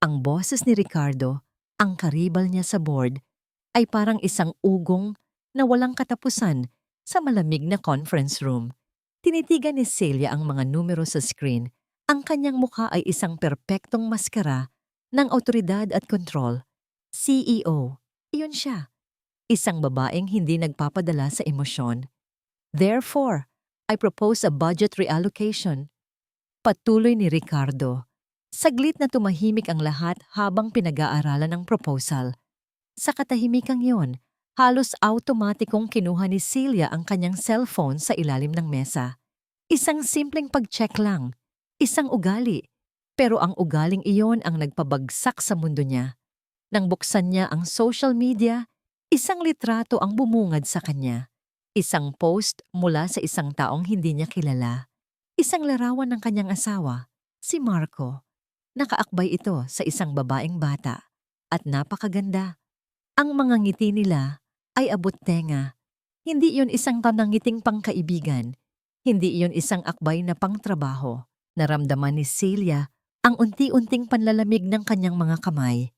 Ang boses ni Ricardo, ang karibal niya sa board, ay parang isang ugong na walang katapusan sa malamig na conference room. Tinitigan ni Celia ang mga numero sa screen. Ang kanyang mukha ay isang perpektong maskara ng awtoridad at kontrol. CEO, iyon siya. Isang babaeng hindi nagpapadala sa emosyon. Therefore, I propose a budget reallocation. Patuloy ni Ricardo. Saglit na tumahimik ang lahat habang pinag-aaralan ng proposal. Sa katahimikang yon, halos automatikong kinuha ni Celia ang kanyang cellphone sa ilalim ng mesa. Isang simpleng pag-check lang. Isang ugali. Pero ang ugaling iyon ang nagpabagsak sa mundo niya. Nang buksan niya ang social media, isang litrato ang bumungad sa kanya. Isang post mula sa isang taong hindi niya kilala. Isang larawan ng kanyang asawa, si Marco. Nakaakbay ito sa isang babaeng bata at napakaganda. Ang mga ngiti nila ay abot tenga. Hindi iyon isang panangiting pangkaibigan. Hindi iyon isang akbay na pangtrabaho. Naramdaman ni Celia ang unti-unting panlalamig ng kanyang mga kamay.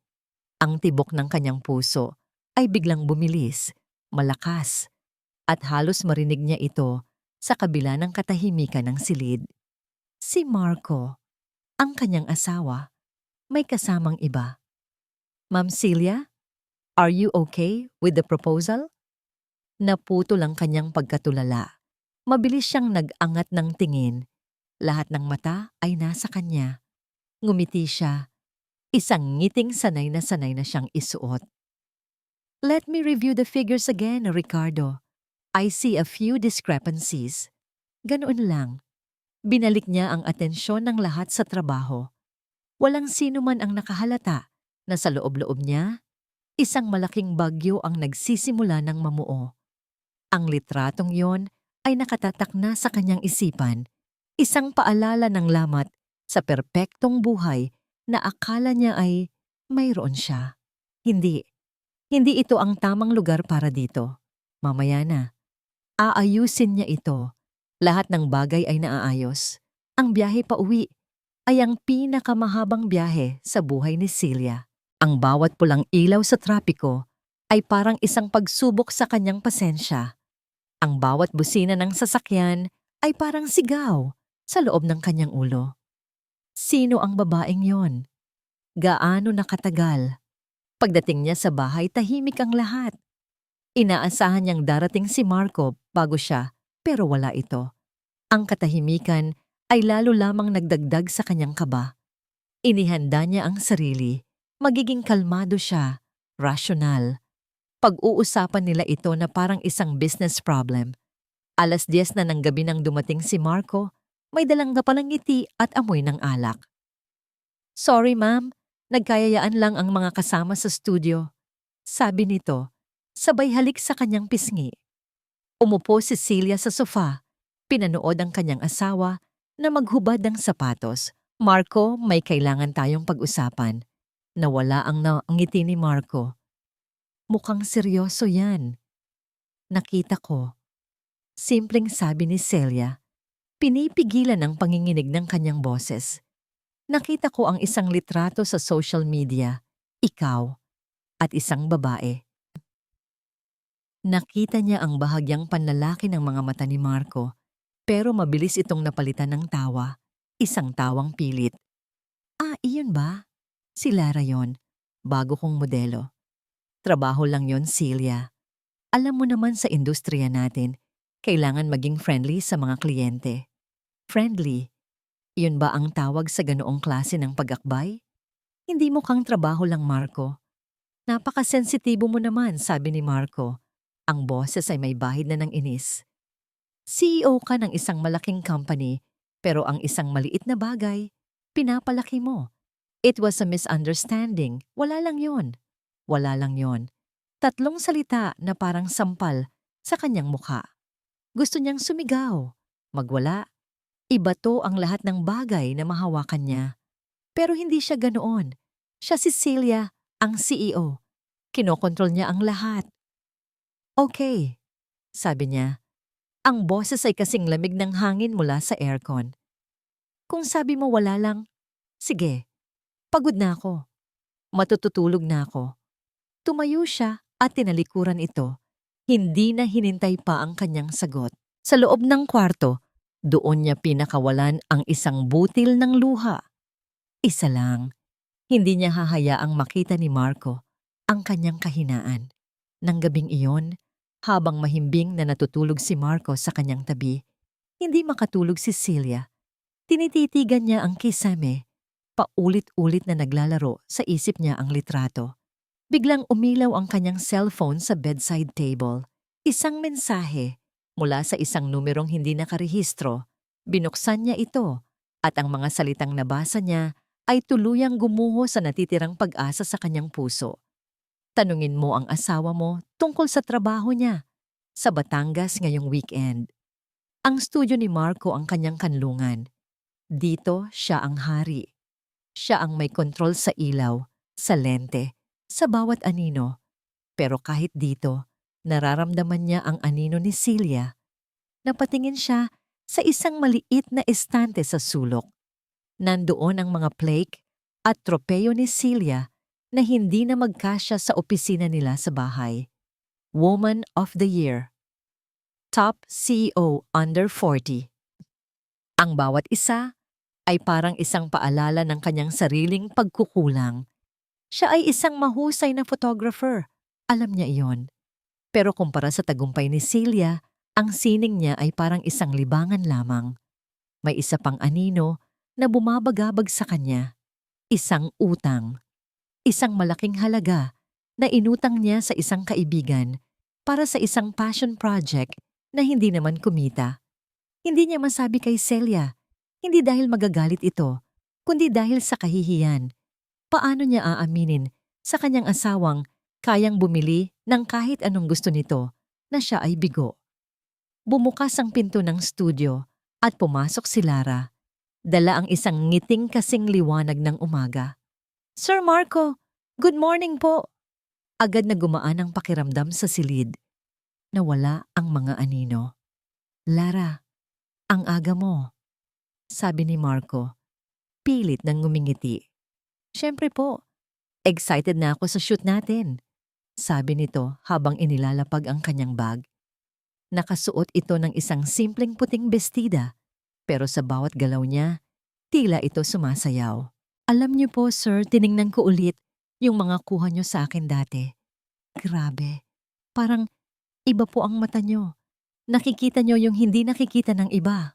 Ang tibok ng kanyang puso ay biglang bumilis, malakas, at halos marinig niya ito sa kabila ng katahimikan ng silid. Si Marco, ang kanyang asawa, may kasamang iba. Ma'am Celia, are you okay with the proposal? Naputo lang kanyang pagkatulala. Mabilis siyang nag-angat ng tingin. Lahat ng mata ay nasa kanya. Ngumiti siya. Isang ngiting sanay na siyang isuot. Let me review the figures again, Ricardo. I see a few discrepancies. Ganoon lang. Binalik niya ang atensyon ng lahat sa trabaho. Walang sino man ang nakahalata na sa loob-loob niya, isang malaking bagyo ang nagsisimula ng mamuo. Ang litratong yon ay nakatatak na sa kanyang isipan, isang paalala ng lamat sa perpektong buhay na akala niya ay mayroon siya. Hindi. Hindi ito ang tamang lugar para dito. Mamaya na. Aayusin niya ito. Lahat ng bagay ay naaayos. Ang biyahe pa uwi ay ang pinakamahabang biyahe sa buhay ni Celia. Ang bawat pulang ilaw sa trapiko ay parang isang pagsubok sa kanyang pasensya. Ang bawat busina ng sasakyan ay parang sigaw sa loob ng kanyang ulo. Sino ang babaeng yon? Gaano nakatagal? Pagdating niya sa bahay, tahimik ang lahat. Inaasahan niyang darating si Marco bago siya, pero wala ito. Ang katahimikan ay lalo lamang nagdagdag sa kanyang kaba. Inihanda niya ang sarili. Magiging kalmado siya, rasyonal. Pag-uusapan nila ito na parang isang business problem. 10:00 na ng gabi nang dumating si Marco, may dalang palang ngiti at amoy ng alak. Sorry ma'am, nagkayayaan lang ang mga kasama sa studio. Sabi nito, sabay halik sa kanyang pisngi. Umupo si Celia sa sofa. Pinanood ang kanyang asawa na maghubad ng sapatos. Marco, may kailangan tayong pag-usapan. Nawala ang ngiti ni Marco. Mukhang seryoso yan. Nakita ko. Simpleng sabi ni Celia. Pinipigilan ang panginginig ng kanyang boses. Nakita ko ang isang litrato sa social media. Ikaw. At isang babae. Nakita niya ang bahagyang panlalaki ng mga mata ni Marco, pero mabilis itong napalitan ng tawa, isang tawang pilit. Ah, iyon ba? Si Lara yon, bago kong modelo. Trabaho lang yon, Celia. Alam mo naman sa industriya natin, kailangan maging friendly sa mga kliyente. Friendly? Iyon ba ang tawag sa ganoong klase ng pag-akbay? Hindi mukhang trabaho lang, Marco. Napakasensitibo mo naman, sabi ni Marco. Ang boses ay may bahid na ng inis. CEO ka ng isang malaking company, pero ang isang maliit na bagay, pinapalaki mo. It was a misunderstanding. Wala lang yon. Wala lang yon. 3 salita na parang sampal sa kanyang mukha. Gusto niyang sumigaw, magwala. Ibato ang lahat ng bagay na mahawakan niya. Pero hindi siya ganoon. Siya si Celia, ang CEO. Kinokontrol niya ang lahat. Okay, sabi niya. Ang boses ay kasing lamig ng hangin mula sa aircon. Kung sabi mo wala lang, sige, pagod na ako. Matututulog na ako. Tumayo siya at tinalikuran ito. Hindi na hinintay pa ang kanyang sagot. Sa loob ng kwarto, doon niya pinakawalan ang isang butil ng luha. Isa lang, hindi niya hahayaang makita ni Marco ang kanyang kahinaan. Nang gabing iyon, habang mahimbing na natutulog si Marco sa kanyang tabi, hindi makatulog si Celia. Tinititigan niya ang kisame. Paulit-ulit na naglalaro sa isip niya ang litrato. Biglang umilaw ang kanyang cellphone sa bedside table. Isang mensahe mula sa isang numerong hindi nakarehistro. Binuksan niya ito at ang mga salitang nabasa niya ay tuluyang gumuho sa natitirang pag-asa sa kanyang puso. Tanungin mo ang asawa mo tungkol sa trabaho niya sa Batangas ngayong weekend. Ang studio ni Marco ang kanyang kanlungan. Dito siya ang hari. Siya ang may kontrol sa ilaw, sa lente, sa bawat anino. Pero kahit dito, nararamdaman niya ang anino ni Celia. Napatingin siya sa isang maliit na estante sa sulok. Nandoon ang mga plaque at tropeyo ni Celia na hindi na magkasya sa opisina nila sa bahay. Woman of the Year. Top CEO under 40. Ang bawat isa ay parang isang paalala ng kanyang sariling pagkukulang. Siya ay isang mahusay na photographer. Alam niya iyon. Pero kumpara sa tagumpay ni Celia, ang sining niya ay parang isang libangan lamang. May isa pang anino na bumabagabag sa kanya. Isang utang. Isang malaking halaga na inutang niya sa isang kaibigan para sa isang passion project na hindi naman kumita. Hindi niya masabi kay Celia, hindi dahil magagalit ito, kundi dahil sa kahihiyan. Paano niya aaminin sa kanyang asawang kayang bumili ng kahit anong gusto nito na siya ay bigo? Bumukas ang pinto ng studio at pumasok si Lara. Dala ang isang ngiting kasing liwanag ng umaga. Sir Marco, good morning po. Agad na gumaan ang pakiramdam sa silid. Nawala ang mga anino. Lara, ang aga mo, sabi ni Marco. Pilit nang ngumingiti. Siyempre po, excited na ako sa shoot natin, sabi nito habang inilalapag ang kanyang bag. Nakasuot ito ng isang simpleng puting bestida, pero sa bawat galaw niya, tila ito sumasayaw. Alam niyo po sir, tiningnan ko ulit yung mga kuha niyo sa akin dati. Grabe, parang iba po ang mata niyo. Nakikita niyo yung hindi nakikita ng iba.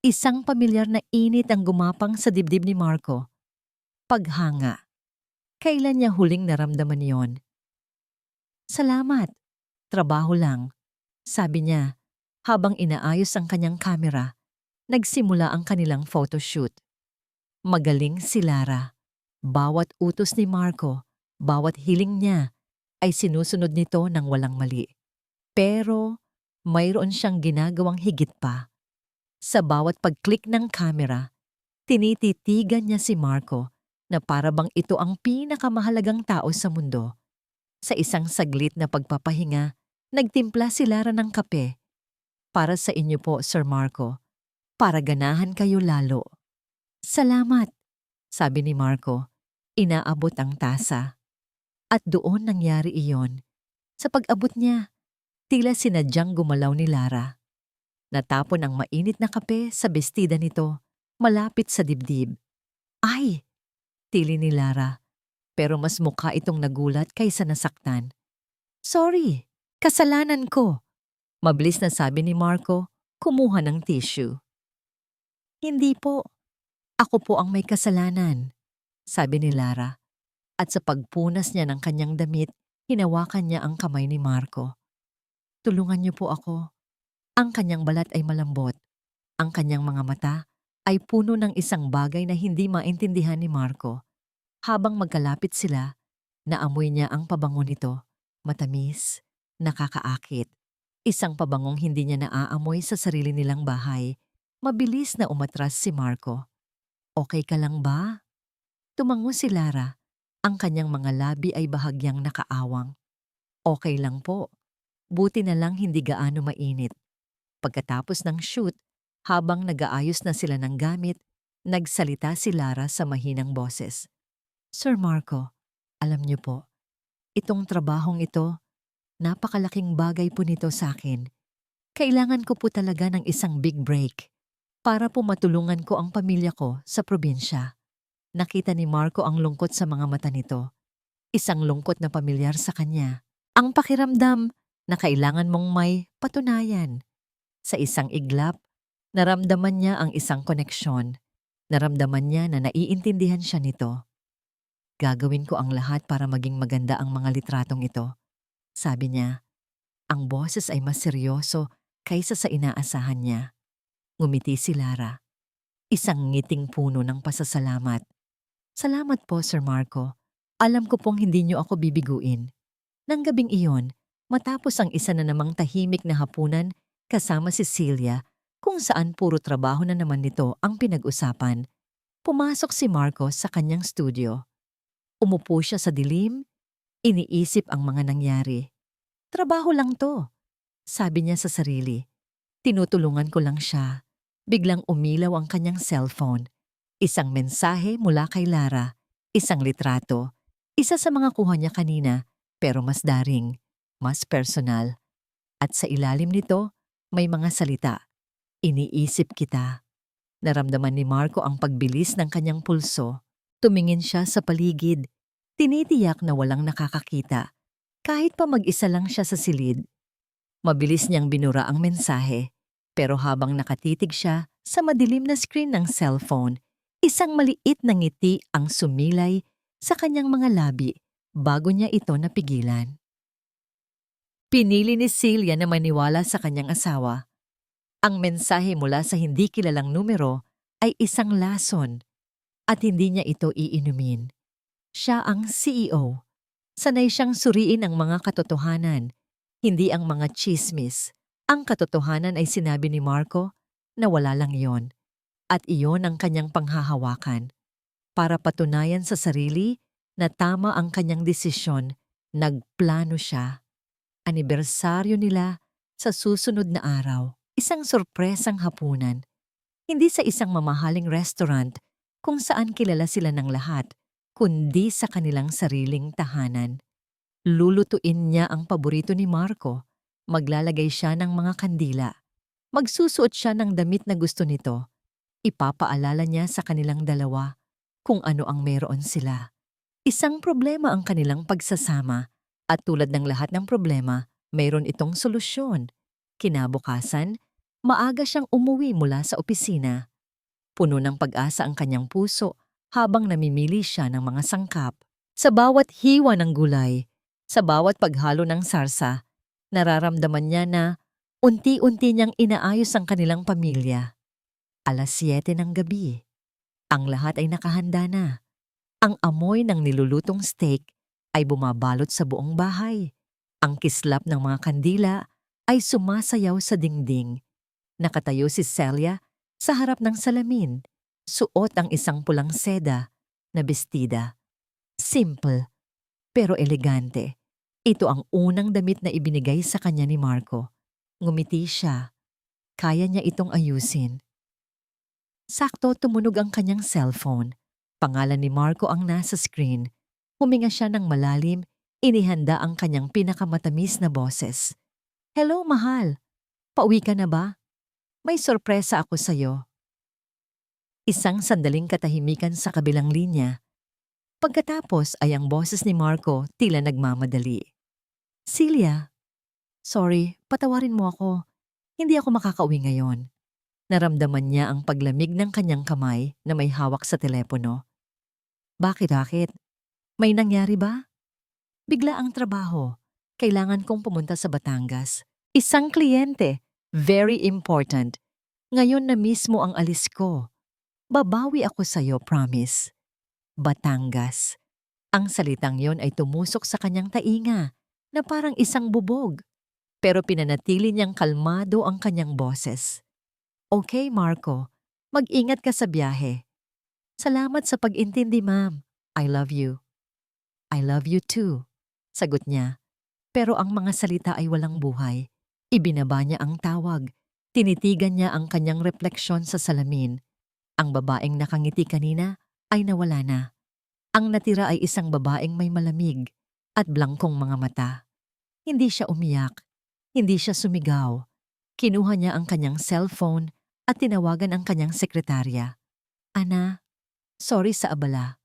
Isang pamilyar na init ang gumapang sa dibdib ni Marco. Paghanga. Kailan niya huling naramdaman yon? Salamat. Trabaho lang, sabi niya habang inaayos ang kanyang kamera. Nagsimula ang kanilang photoshoot. Magaling si Lara. Bawat utos ni Marco, bawat hiling niya ay sinusunod nito ng walang mali. Pero mayroon siyang ginagawang higit pa. Sa bawat pag-click ng camera, tinititigan niya si Marco na para bang ito ang pinakamahalagang tao sa mundo. Sa isang saglit na pagpapahinga, nagtimpla si Lara ng kape. Para sa inyo po, Sir Marco. Para ganahan kayo lalo. Salamat, sabi ni Marco. Inaabot ang tasa. At doon nangyari iyon. Sa pag-abot niya, tila sinadyang gumalaw ni Lara. Natapon ang mainit na kape sa bestida nito, malapit sa dibdib. Ay! Tili ni Lara, pero mas mukha itong nagulat kaysa nasaktan. Sorry, kasalanan ko. Mabilis na sabi ni Marco, kumuha ng tissue. Hindi po. Ako po ang may kasalanan, sabi ni Lara. At sa pagpunas niya ng kanyang damit, hinawakan niya ang kamay ni Marco. Tulungan niyo po ako. Ang kanyang balat ay malambot. Ang kanyang mga mata ay puno ng isang bagay na hindi maintindihan ni Marco. Habang magkalapit sila, naamoy niya ang pabango nito. Matamis, nakakaakit. Isang pabangong hindi niya naaamoy sa sarili nilang bahay. Mabilis na umatras si Marco. Okay ka lang ba? Tumango si Lara. Ang kanyang mga labi ay bahagyang nakaawang. Okay lang po. Buti na lang hindi gaano mainit. Pagkatapos ng shoot, habang nag-aayos na sila ng gamit, nagsalita si Lara sa mahinang boses. Sir Marco, alam niyo po, itong trabahong ito, napakalaking bagay po nito sa akin. Kailangan ko po talaga ng isang big break para po matulungan ko ang pamilya ko sa probinsya. Nakita ni Marco ang lungkot sa mga mata nito. Isang lungkot na pamilyar sa kanya. Ang pakiramdam na kailangan mong may patunayan. Sa isang iglap, naramdaman niya ang isang koneksyon. Naramdaman niya na naiintindihan siya nito. Gagawin ko ang lahat para maging maganda ang mga litratong ito. Sabi niya, ang boses ay mas seryoso kaysa sa inaasahan niya. Ngumiti si Lara. Isang ngiting puno ng pasasalamat. Salamat po, Sir Marco. Alam ko pong hindi niyo ako bibiguin. Nang gabing iyon, matapos ang isa na namang tahimik na hapunan kasama si Celia, kung saan puro trabaho na naman nito ang pinag-usapan, pumasok si Marco sa kanyang studio. Umupo siya sa dilim, iniisip ang mga nangyari. Trabaho lang to, sabi niya sa sarili. Tinutulungan ko lang siya. Biglang umilaw ang kanyang cellphone. Isang mensahe mula kay Lara, isang litrato, isa sa mga kuha niya kanina, pero mas daring, mas personal. At sa ilalim nito, may mga salita. Iniisip kita. Naramdaman ni Marco ang pagbilis ng kanyang pulso. Tumingin siya sa paligid. Tinitiyak na walang nakakakita. Kahit pa mag-isa lang siya sa silid. Mabilis niyang binura ang mensahe. Pero habang nakatitig siya sa madilim na screen ng cellphone, isang maliit na ngiti ang sumilay sa kanyang mga labi bago niya ito napigilan. Pinili ni Celia na maniwala sa kanyang asawa. Ang mensahe mula sa hindi kilalang numero ay isang lason at hindi niya ito iinumin. Siya ang CEO. Sanay siyang suriin ang mga katotohanan, hindi ang mga chismis. Ang katotohanan ay sinabi ni Marco na wala lang yon. At iyon ang kanyang panghahawakan. Para patunayan sa sarili na tama ang kanyang desisyon, nagplano siya. Anibersaryo nila sa susunod na araw. Isang sorpresang hapunan. Hindi sa isang mamahaling restaurant kung saan kilala sila ng lahat, kundi sa kanilang sariling tahanan. Lulutuin niya ang paborito ni Marco. Maglalagay siya ng mga kandila. Magsusuot siya ng damit na gusto nito. Ipapaalala niya sa kanilang dalawa kung ano ang meron sila. Isang problema ang kanilang pagsasama at tulad ng lahat ng problema, mayroon itong solusyon. Kinabukasan, maaga siyang umuwi mula sa opisina. Puno ng pag-asa ang kanyang puso habang namimili siya ng mga sangkap. Sa bawat hiwa ng gulay, sa bawat paghalo ng sarsa, nararamdaman niya na unti-unti niyang inaayos ang kanilang pamilya. 7:00 ng gabi. Ang lahat ay nakahanda na. Ang amoy ng nilulutong steak ay bumabalot sa buong bahay. Ang kislap ng mga kandila ay sumasayaw sa dingding. Nakatayo si Celia sa harap ng salamin. Suot ang isang pulang seda na bestida. Simple, pero elegante. Ito ang unang damit na ibinigay sa kanya ni Marco. Ngumiti siya. Kaya niya itong ayusin. Sakto tumunog ang kanyang cellphone. Pangalan ni Marco ang nasa screen. Huminga siya ng malalim, inihanda ang kanyang pinakamatamis na boses. Hello, mahal. Pauwi ka na ba? May sorpresa ako sa'yo. Isang sandaling katahimikan sa kabilang linya. Pagkatapos ay ang boses ni Marco tila nagmamadali. Celia, sorry, patawarin mo ako. Hindi ako makakauwi ngayon. Naramdaman niya ang paglamig ng kanyang kamay na may hawak sa telepono. Bakit? May nangyari ba? Bigla ang trabaho. Kailangan kong pumunta sa Batangas. Isang kliyente. Very important. Ngayon na mismo ang alis ko. Babawi ako sa'yo, promise. Batangas. Ang salitang yon ay tumusok sa kanyang tainga na parang isang bubog. Pero pinanatili niyang kalmado ang kanyang boses. Okay, Marco. Mag-ingat ka sa biyahe. Salamat sa pag-intindi, ma'am. I love you. I love you too, sagot niya. Pero ang mga salita ay walang buhay. Ibinaba niya ang tawag. Tinitigan niya ang kanyang refleksyon sa salamin. Ang babaeng nakangiti kanina ay nawala na. Ang natira ay isang babaeng may malamig at blangkong mga mata. Hindi siya umiyak, hindi siya sumigaw. Kinuha niya ang kanyang cellphone at tinawagan ang kanyang sekretarya. Ana, sorry sa abala.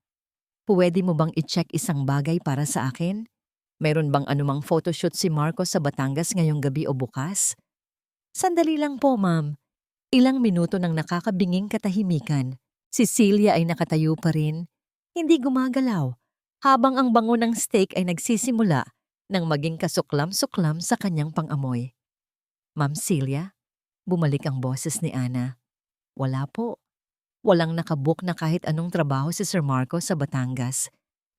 Puwede mo bang i-check isang bagay para sa akin? Meron bang anumang photoshoot si Marco sa Batangas ngayong gabi o bukas? Sandali lang po, ma'am. Ilang minuto nang nakakabinging katahimikan. Si Celia ay nakatayo pa rin, hindi gumagalaw, habang ang bango ng steak ay nagsisimula nang maging kasuklam-suklam sa kanyang pangamoy. Ma'am Celia, bumalik ang boses ni Ana. Wala po. Walang nakabook na kahit anong trabaho si Sir Marco sa Batangas.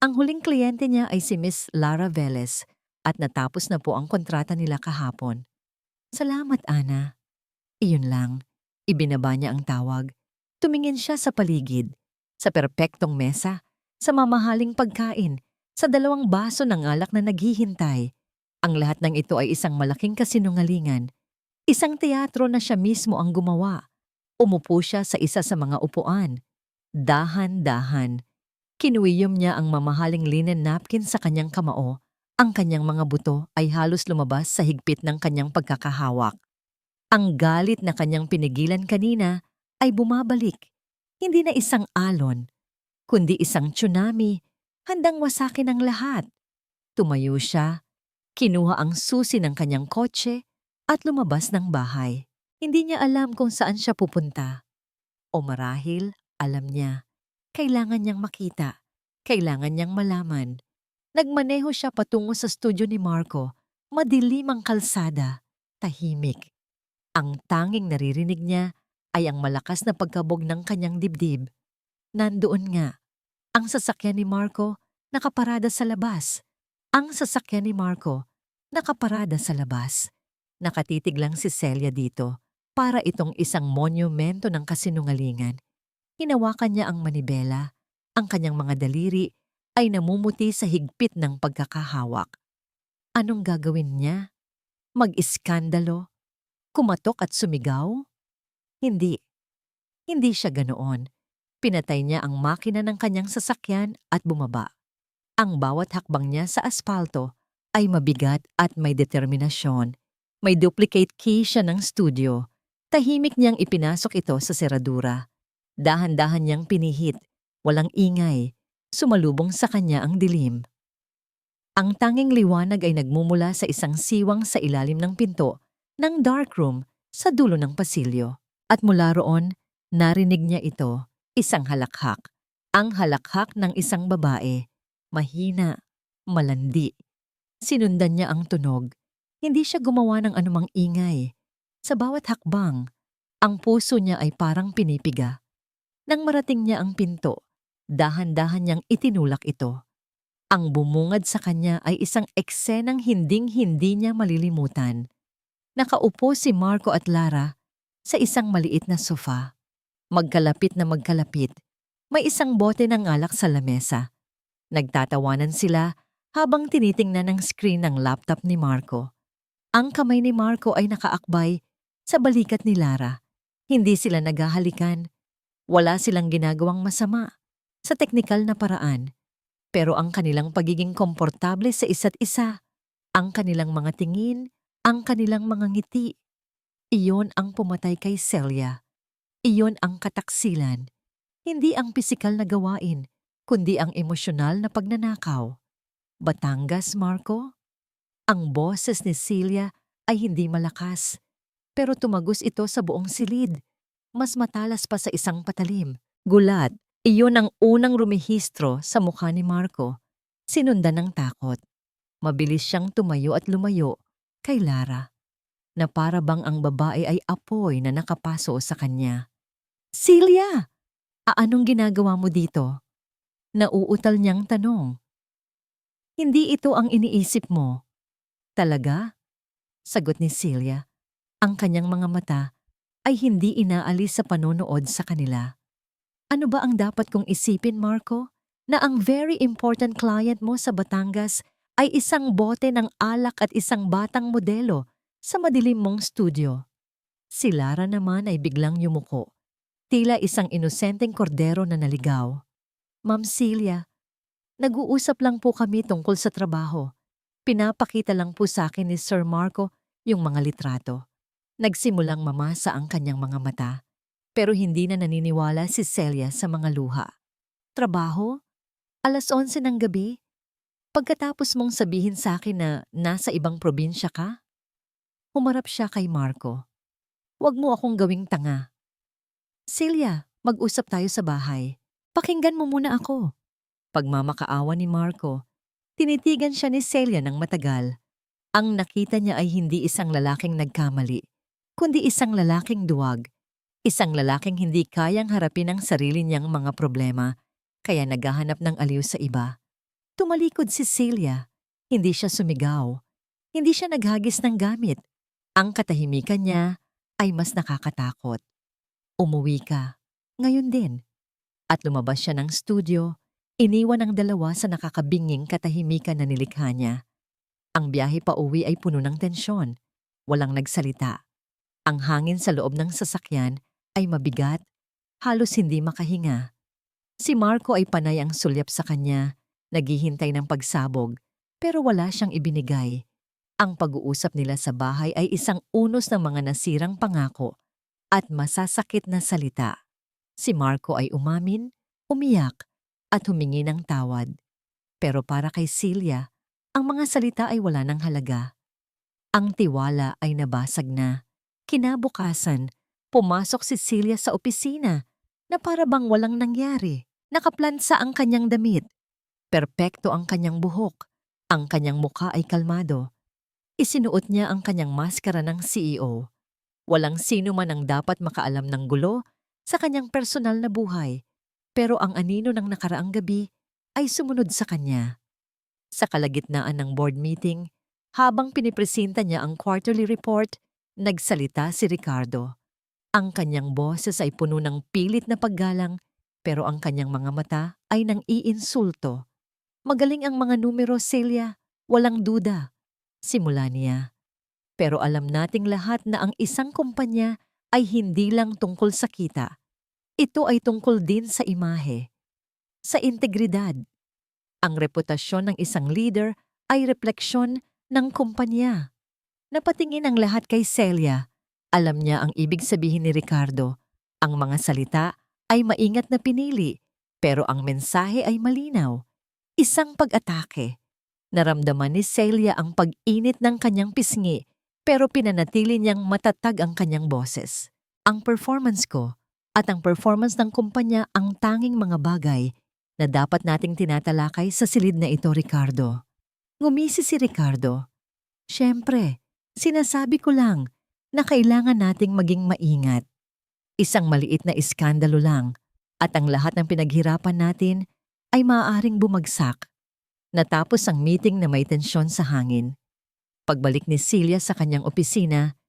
Ang huling kliyente niya ay si Miss Lara Velez at natapos na po ang kontrata nila kahapon. Salamat, Ana. Iyon lang. Ibinaba niya ang tawag. Tumingin siya sa paligid, sa perpektong mesa, sa mamahaling pagkain, sa 2 baso ng alak na naghihintay. Ang lahat ng ito ay isang malaking kasinungalingan. Isang teatro na siya mismo ang gumawa. Umupo siya sa isa sa mga upuan. Dahan-dahan. Kinuwiyom niya ang mamahaling linen napkin sa kanyang kamao. Ang kanyang mga buto ay halos lumabas sa higpit ng kanyang pagkakahawak. Ang galit na kanyang pinigilan kanina ay bumabalik. Hindi na isang alon, kundi isang tsunami, handang wasakin ang lahat. Tumayo siya, kinuha ang susi ng kanyang kotse at lumabas ng bahay. Hindi niya alam kung saan siya pupunta. O marahil, alam niya. Kailangan niyang makita. Kailangan niyang malaman. Nagmaneho siya patungo sa studio ni Marco. Madilim ang kalsada. Tahimik. Ang tanging naririnig niya ay ang malakas na pagkabog ng kanyang dibdib. Nandoon nga. Ang sasakyan ni Marco nakaparada sa labas. Ang sasakyan ni Marco nakaparada sa labas. Nakatitig lang si Celia dito. Para itong isang monumento ng kasinungalingan. Hinawakan niya ang manibela. Ang kanyang mga daliri ay namumuti sa higpit ng pagkakahawak. Anong gagawin niya? Mag-iskandalo? Kumatok at sumigaw? Hindi. Hindi siya ganoon. Pinatay niya ang makina ng kanyang sasakyan at bumaba. Ang bawat hakbang niya sa aspalto ay mabigat at may determinasyon. May duplicate key siya ng studio. Tahimik niyang ipinasok ito sa seradura. Dahan-dahan niyang pinihit, walang ingay, sumalubong sa kanya ang dilim. Ang tanging liwanag ay nagmumula sa isang siwang sa ilalim ng pinto ng darkroom sa dulo ng pasilyo. At mula roon, narinig niya ito, isang halakhak. Ang halakhak ng isang babae, mahina, malandi. Sinundan niya ang tunog. Hindi siya gumawa ng anumang ingay. Sa bawat hakbang, ang puso niya ay parang pinipiga. Nang marating niya ang pinto, dahan-dahan niyang itinulak ito. Ang bumungad sa kanya ay isang eksenang hinding-hindi niya malilimutan. Nakaupo si Marco at Lara sa isang maliit na sofa. Magkalapit na magkalapit, may isang bote ng alak sa lamesa. Nagtatawanan sila habang tinitingnan ang screen ng laptop ni Marco. Ang kamay ni Marco ay nakaakbay sa balikat ni Lara. Hindi sila naghahalikan. Wala silang ginagawang masama sa teknikal na paraan. Pero ang kanilang pagiging komportable sa isa't isa, ang kanilang mga tingin, ang kanilang mga ngiti, iyon ang pumatay kay Celia. Iyon ang kataksilan. Hindi ang pisikal na gawain, kundi ang emosyonal na pagnanakaw. Batangas, Marco? Ang boses ni Celia ay hindi malakas, pero tumagos ito sa buong silid. Mas matalas pa sa isang patalim. Gulat, iyon ang unang rumehistro sa mukha ni Marco. Sinundan ng takot. Mabilis siyang tumayo at lumayo kay Lara, na para bang ang babae ay apoy na nakapaso sa kanya. Celia! Anong ginagawa mo dito? Nauutal niyang tanong. Hindi ito ang iniisip mo. Talaga? Sagot ni Celia. Ang kanyang mga mata ay hindi inaalis sa panonood sa kanila. Ano ba ang dapat kong isipin, Marco? Na ang very important client mo sa Batangas ay isang bote ng alak at isang batang modelo sa madilim mong studio. Si Lara naman ay biglang yumuko. Tila isang inosenteng kordero na naligaw. Ma'am Celia, Nag-uusap lang po kami tungkol sa trabaho. Pinapakita lang po sa akin ni Sir Marco yung mga litrato. Nagsimulang mamasa ang kanyang mga mata, pero hindi na naniniwala si Celia sa mga luha. Trabaho? 11:00 ng gabi? Pagkatapos mong sabihin sa akin na nasa ibang probinsya ka? Humarap siya kay Marco. Huwag mo akong gawing tanga. Celia, mag-usap tayo sa bahay. Pakinggan mo muna ako. Pagmamakaawa ni Marco, tinitigan siya ni Celia ng matagal. Ang nakita niya ay hindi isang lalaking nagkamali, kundi isang lalaking duwag. Isang lalaking hindi kayang harapin ang sarili niyang mga problema, kaya naghahanap ng aliw sa iba. Tumalikod si Celia. Hindi siya sumigaw. Hindi siya naghagis ng gamit. Ang katahimikan niya ay mas nakakatakot. Umuwi ka. Ngayon din. At lumabas siya ng studio, iniwan ang dalawa sa nakakabinging katahimikan na nilikha niya. Ang biyahe pa uwi ay puno ng tensyon. Walang nagsalita. Ang hangin sa loob ng sasakyan ay mabigat, halos hindi makahinga. Si Marco ay panay ang sulyap sa kanya, naghihintay ng pagsabog, pero wala siyang ibinigay. Ang pag-uusap nila sa bahay ay isang unos ng mga nasirang pangako at masasakit na salita. Si Marco ay umamin, umiyak, at humingi ng tawad. Pero para kay Celia, ang mga salita ay wala ng halaga. Ang tiwala ay nabasag na. Kinabukasan, pumasok si Celia sa opisina na para bang walang nangyari. Nakaplansa ang kanyang damit. Perpekto ang kanyang buhok. Ang kanyang muka ay kalmado. Isinuot niya ang kanyang maskara ng CEO. Walang sino man ang dapat makaalam ng gulo sa kanyang personal na buhay. Pero ang anino ng nakaraang gabi ay sumunod sa kanya. Sa kalagitnaan ng board meeting, habang pinipresenta niya ang quarterly report, nagsalita si Ricardo. Ang kanyang boses ay puno ng pilit na paggalang, pero ang kanyang mga mata ay nang iinsulto. Magaling ang mga numero, Celia. Walang duda. Simula niya. Pero alam nating lahat na ang isang kumpanya ay hindi lang tungkol sa kita. Ito ay tungkol din sa imahe, sa integridad. Ang reputasyon ng isang leader ay refleksyon ng kumpanya. Napatingin ang lahat kay Celia. Alam niya ang ibig sabihin ni Ricardo. Ang mga salita ay maingat na pinili, pero ang mensahe ay malinaw. Isang pag-atake. Naramdaman ni Celia ang pag-init ng kanyang pisngi, pero pinanatili niyang matatag ang kanyang boses. Ang performance ko at ang performance ng kumpanya ang tanging mga bagay na dapat nating tinatalakay sa silid na ito, Ricardo. Ngumisi si Ricardo. Siyempre, sinasabi ko lang na kailangan nating maging maingat. Isang maliit na iskandalo lang at ang lahat ng pinaghirapan natin ay maaaring bumagsak. Natapos ang meeting na may tensyon sa hangin. Pagbalik ni Celia sa kanyang opisina,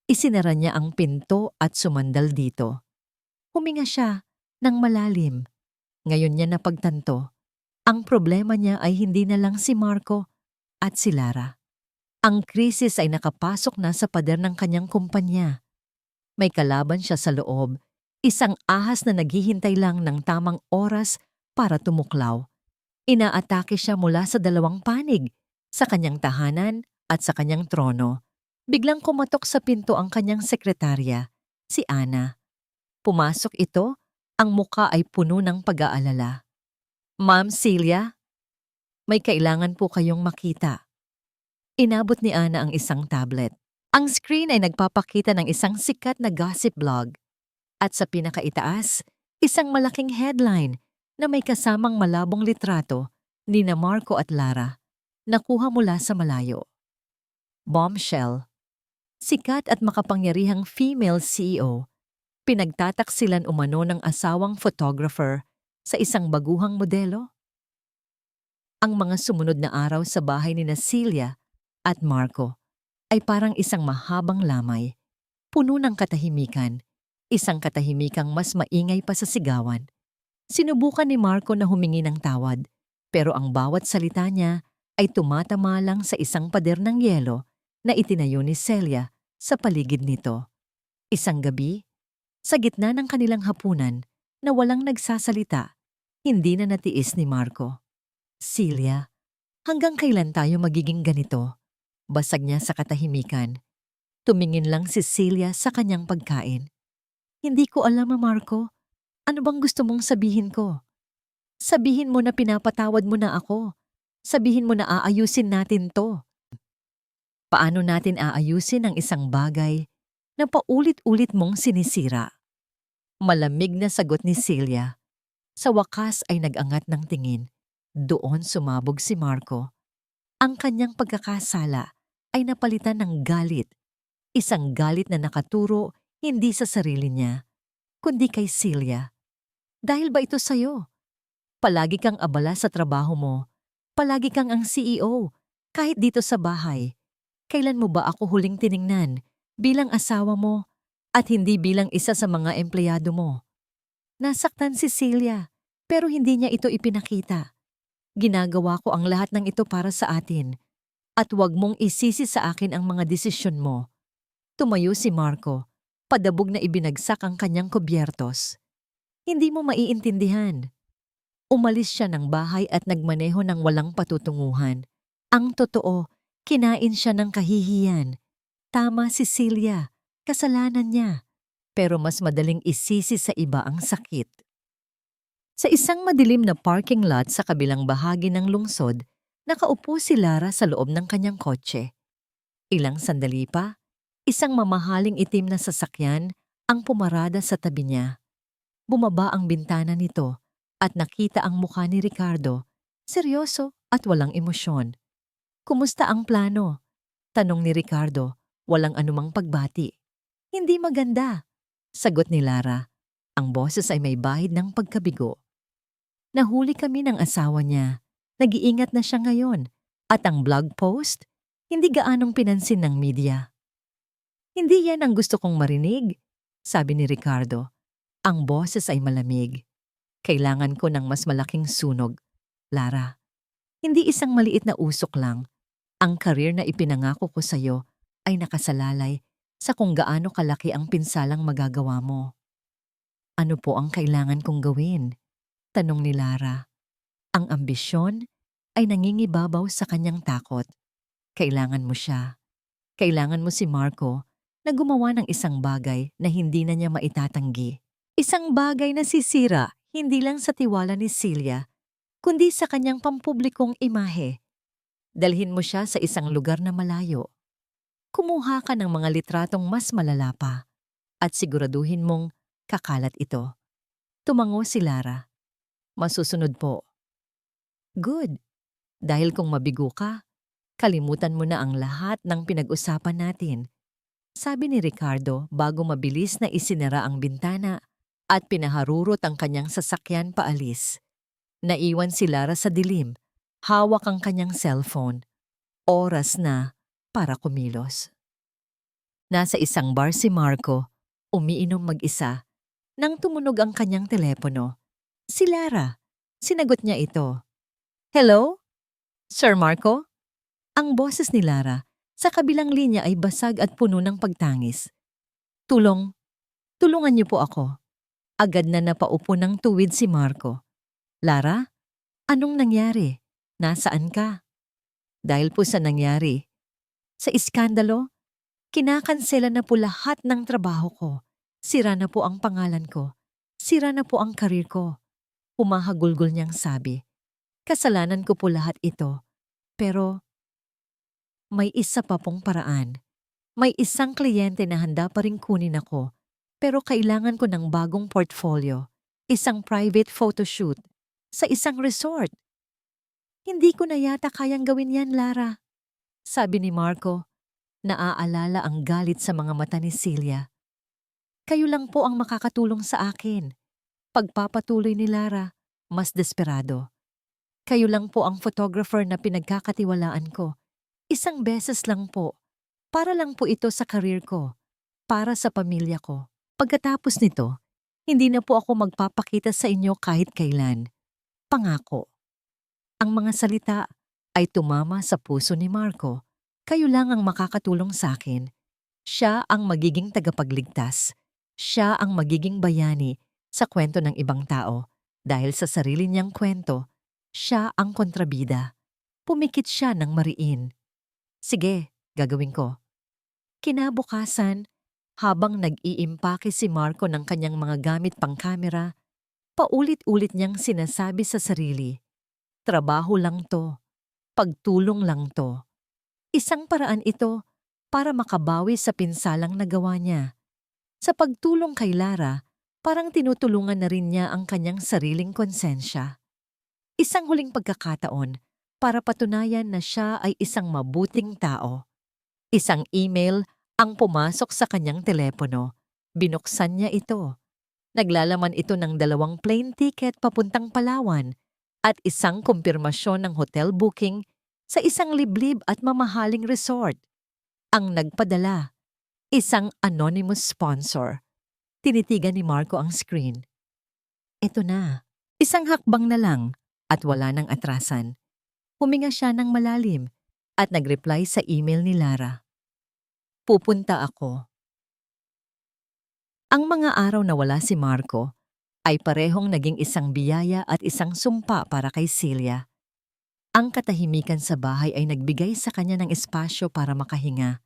isinara niya ang pinto at sumandal dito. Huminga siya ng malalim. Ngayon niya napagtanto, ang problema niya ay hindi na lang si Marco at si Lara. Ang krisis ay nakapasok na sa pader ng kanyang kumpanya. May kalaban siya sa loob, isang ahas na naghihintay lang ng tamang oras para tumuklaw. Inaatake siya mula sa dalawang panig, sa kanyang tahanan at sa kanyang trono. Biglang kumatok sa pinto ang kanyang sekretarya, si Ana. Pumasok ito, ang muka ay puno ng pag-aalala. Ma'am Celia, may kailangan po kayong makita. Inabot ni Ana ang isang tablet. Ang screen ay nagpapakita ng isang sikat na gossip blog. At sa pinakaitaas, isang malaking headline na may kasamang malabong litrato ni na Marco at Lara, nakuha mula sa malayo. Bombshell. Sikat at makapangyarihang female CEO, pinagtataksilan umano ng asawang photographer sa isang baguhang modelo. Ang mga sumunod na araw sa bahay ni na Celia at Marco ay parang isang mahabang lamay, puno ng katahimikan, isang katahimikang mas maingay pa sa sigawan. Sinubukan ni Marco na humingi ng tawad, pero ang bawat salita niya ay tumatama lang sa isang pader ng yelo na itinayo ni Celia sa paligid nito. Isang gabi, sa gitna ng kanilang hapunan na walang nagsasalita, hindi na natiis ni Marco. Celia, hanggang kailan tayo magiging ganito? Basag niya sa katahimikan. Tumingin lang si Celia sa kanyang pagkain. Hindi ko alam, Marco. Ano bang gusto mong sabihin ko? Sabihin mo na pinapatawad mo na ako. Sabihin mo na aayusin natin to. Paano natin aayusin ang isang bagay na paulit-ulit mong sinisira? Malamig na sagot ni Celia. Sa wakas ay nag-angat ng tingin. Doon sumabog si Marco. Ang kanyang pagkakasala ay napalitan ng galit. Isang galit na nakaturo hindi sa sarili niya, kundi kay Celia. Dahil ba ito sa'yo? Palagi kang abala sa trabaho mo. Palagi kang ang CEO, kahit dito sa bahay. Kailan mo ba ako huling tiningnan bilang asawa mo at hindi bilang isa sa mga empleyado mo? Nasaktan si Celia, pero hindi niya ito ipinakita. Ginagawa ko ang lahat ng ito para sa atin. At huwag mong isisi sa akin ang mga desisyon mo. Tumayo si Marco, padabog na ibinagsak ang kanyang kubyertos. Hindi mo maiintindihan. Umalis siya ng bahay at nagmaneho ng walang patutunguhan. Ang totoo, kinain siya ng kahihiyan. Tama si Celia, kasalanan niya. Pero mas madaling isisi sa iba ang sakit. Sa isang madilim na parking lot sa kabilang bahagi ng lungsod, nakaupo si Lara sa loob ng kanyang kotse. Ilang sandali pa, isang mamahaling itim na sasakyan ang pumarada sa tabi niya. Bumaba ang bintana nito at nakita ang mukha ni Ricardo, seryoso at walang emosyon. "Kumusta ang plano?" tanong ni Ricardo, walang anumang pagbati. "Hindi maganda," sagot ni Lara. Ang boses ay may bahid ng pagkabigo. "Nahuli kami ng asawa niya. Nag-iingat na siya ngayon. At ang blog post, hindi gaanong pinansin ng media." "Hindi yan ang gusto kong marinig," sabi ni Ricardo. Ang boses ay malamig. "Kailangan ko ng mas malaking sunog, Lara. Hindi isang maliit na usok lang. Ang career na ipinangako ko sa'yo ay nakasalalay sa kung gaano kalaki ang pinsalang magagawa mo." "Ano po ang kailangan kong gawin?" tanong ni Lara. Ang ambisyon ay nangingibabaw sa kanyang takot. Kailangan mo siya. Kailangan mo si Marco na gumawa ng isang bagay na hindi na niya maitatanggi. Isang bagay na sisira hindi lang sa tiwala ni Celia, kundi sa kanyang pampublikong imahe. Dalhin mo siya sa isang lugar na malayo. Kumuha ka ng mga litratong mas malala pa at siguraduhin mong kakalat ito. Tumango si Lara. "Masusunod po." "Good. Dahil kung mabigo ka, kalimutan mo na ang lahat ng pinag-usapan natin," sabi ni Ricardo bago mabilis na isinara ang bintana at pinaharurot ang kanyang sasakyan paalis. Naiwan si Lara sa dilim, hawak ang kanyang cellphone. Oras na para kumilos. Nasa isang bar si Marco, umiinom mag-isa, nang tumunog ang kanyang telepono. Si Lara. Sinagot niya ito. "Hello? Sir Marco?" Ang boses ni Lara sa kabilang linya ay basag at puno ng pagtangis. Tulungan niyo po ako." Agad na napaupo ng tuwid si Marco. "Lara, anong nangyari? Nasaan ka?" "Dahil po sa nangyari. Sa iskandalo, kinakansela na po lahat ng trabaho ko. Sira na po ang pangalan ko. Sira na po ang karir ko." Humahagulgol niyang sabi. "Kasalanan ko po lahat ito. Pero may isa pa pong paraan. May isang kliyente na handa pa ring kunin ako. Pero kailangan ko ng bagong portfolio. Isang private photoshoot. Sa isang resort." "Hindi ko na yata kayang gawin yan, Lara," sabi ni Marco. Naaalala ang galit sa mga mata ni Celia. "Kayo lang po ang makakatulong sa akin." Pagpapatuloy ni Lara, mas desperado. "Kayo lang po ang photographer na pinagkakatiwalaan ko. Isang beses lang po. Para lang po ito sa career ko. Para sa pamilya ko. Pagkatapos nito, hindi na po ako magpapakita sa inyo kahit kailan. Pangako." Ang mga salita ay tumama sa puso ni Marco. Kayo lang ang makakatulong sa akin. Siya ang magiging tagapagligtas. Siya ang magiging bayani sa kwento ng ibang tao. Dahil sa sarili niyang kwento, siya ang kontrabida. Pumikit siya ng mariin. Sige, gagawin ko. Kinabukasan, habang nag-iimpake si Marco ng kanyang mga gamit pang-kamera, paulit-ulit niyang sinasabi sa sarili, trabaho lang to, pagtulong lang to. Isang paraan ito para makabawi sa pinsalang nagawa niya. Sa pagtulong kay Lara, parang tinutulungan na rin niya ang kanyang sariling konsensya. Isang huling pagkakataon para patunayan na siya ay isang mabuting tao. Isang email ang pumasok sa kanyang telepono. Binuksan niya ito. Naglalaman ito ng 2 plane ticket papuntang Palawan at isang kumpirmasyon ng hotel booking sa isang liblib at mamahaling resort. Ang nagpadala, isang anonymous sponsor. Tinitigan ni Marco ang screen. Ito na, isang hakbang na lang at wala nang atrasan. Huminga siya ng malalim at nag-reply sa email ni Lara. Pupunta ako. Ang mga araw na wala si Marco ay parehong naging isang biyaya at isang sumpa para kay Celia. Ang katahimikan sa bahay ay nagbigay sa kanya ng espasyo para makahinga.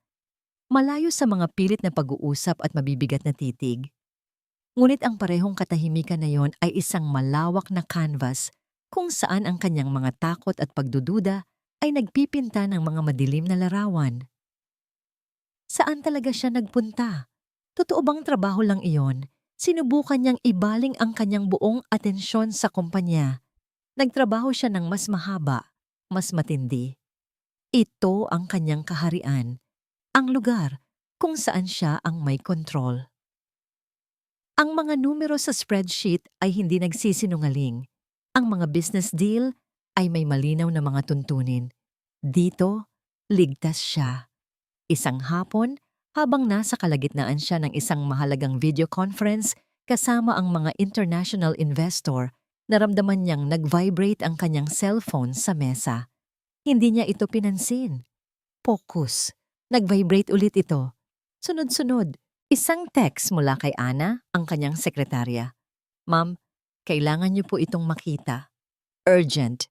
Malayo sa mga pilit na pag-uusap at mabibigat na titig. Ngunit ang parehong katahimikan na yon ay isang malawak na canvas kung saan ang kanyang mga takot at pagdududa ay nagpipinta ng mga madilim na larawan. Saan talaga siya nagpunta? Totoo bang trabaho lang iyon? Sinubukan niyang ibaling ang kanyang buong atensyon sa kumpanya. Nagtrabaho siya ng mas mahaba, mas matindi. Ito ang kanyang kaharian, ang lugar kung saan siya ang may kontrol. Ang mga numero sa spreadsheet ay hindi nagsisinungaling. Ang mga business deal ay may malinaw na mga tuntunin. Dito, ligtas siya. Isang hapon, habang nasa kalagitnaan siya ng isang mahalagang video conference kasama ang mga international investor, naramdaman niyang nag-vibrate ang kanyang cellphone sa mesa. Hindi niya ito pinansin. Focus. Nag-vibrate ulit ito. Sunod-sunod, isang text mula kay Ana, ang kanyang sekretarya. Ma'am, kailangan niyo po itong makita. Urgent.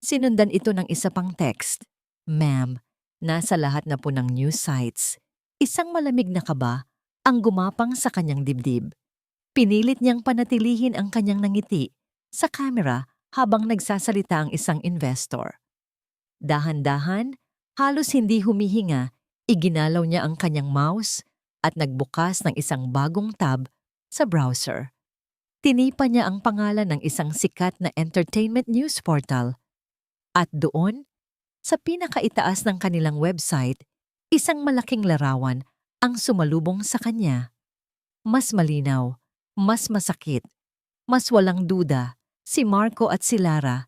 Sinundan ito ng isa pang text. Ma'am, nasa lahat na po ng news sites. Isang malamig na kaba ang gumapang sa kanyang dibdib. Pinilit niyang panatilihin ang kanyang nangiti sa camera habang nagsasalita ang isang investor. Dahan-dahan, halos hindi humihinga, iginalaw niya ang kanyang mouse at nagbukas ng isang bagong tab sa browser. Tinipa niya ang pangalan ng isang sikat na entertainment news portal. At doon, sa pinakaitaas ng kanilang website, isang malaking larawan ang sumalubong sa kanya. Mas malinaw, mas masakit, mas walang duda, si Marco at si Lara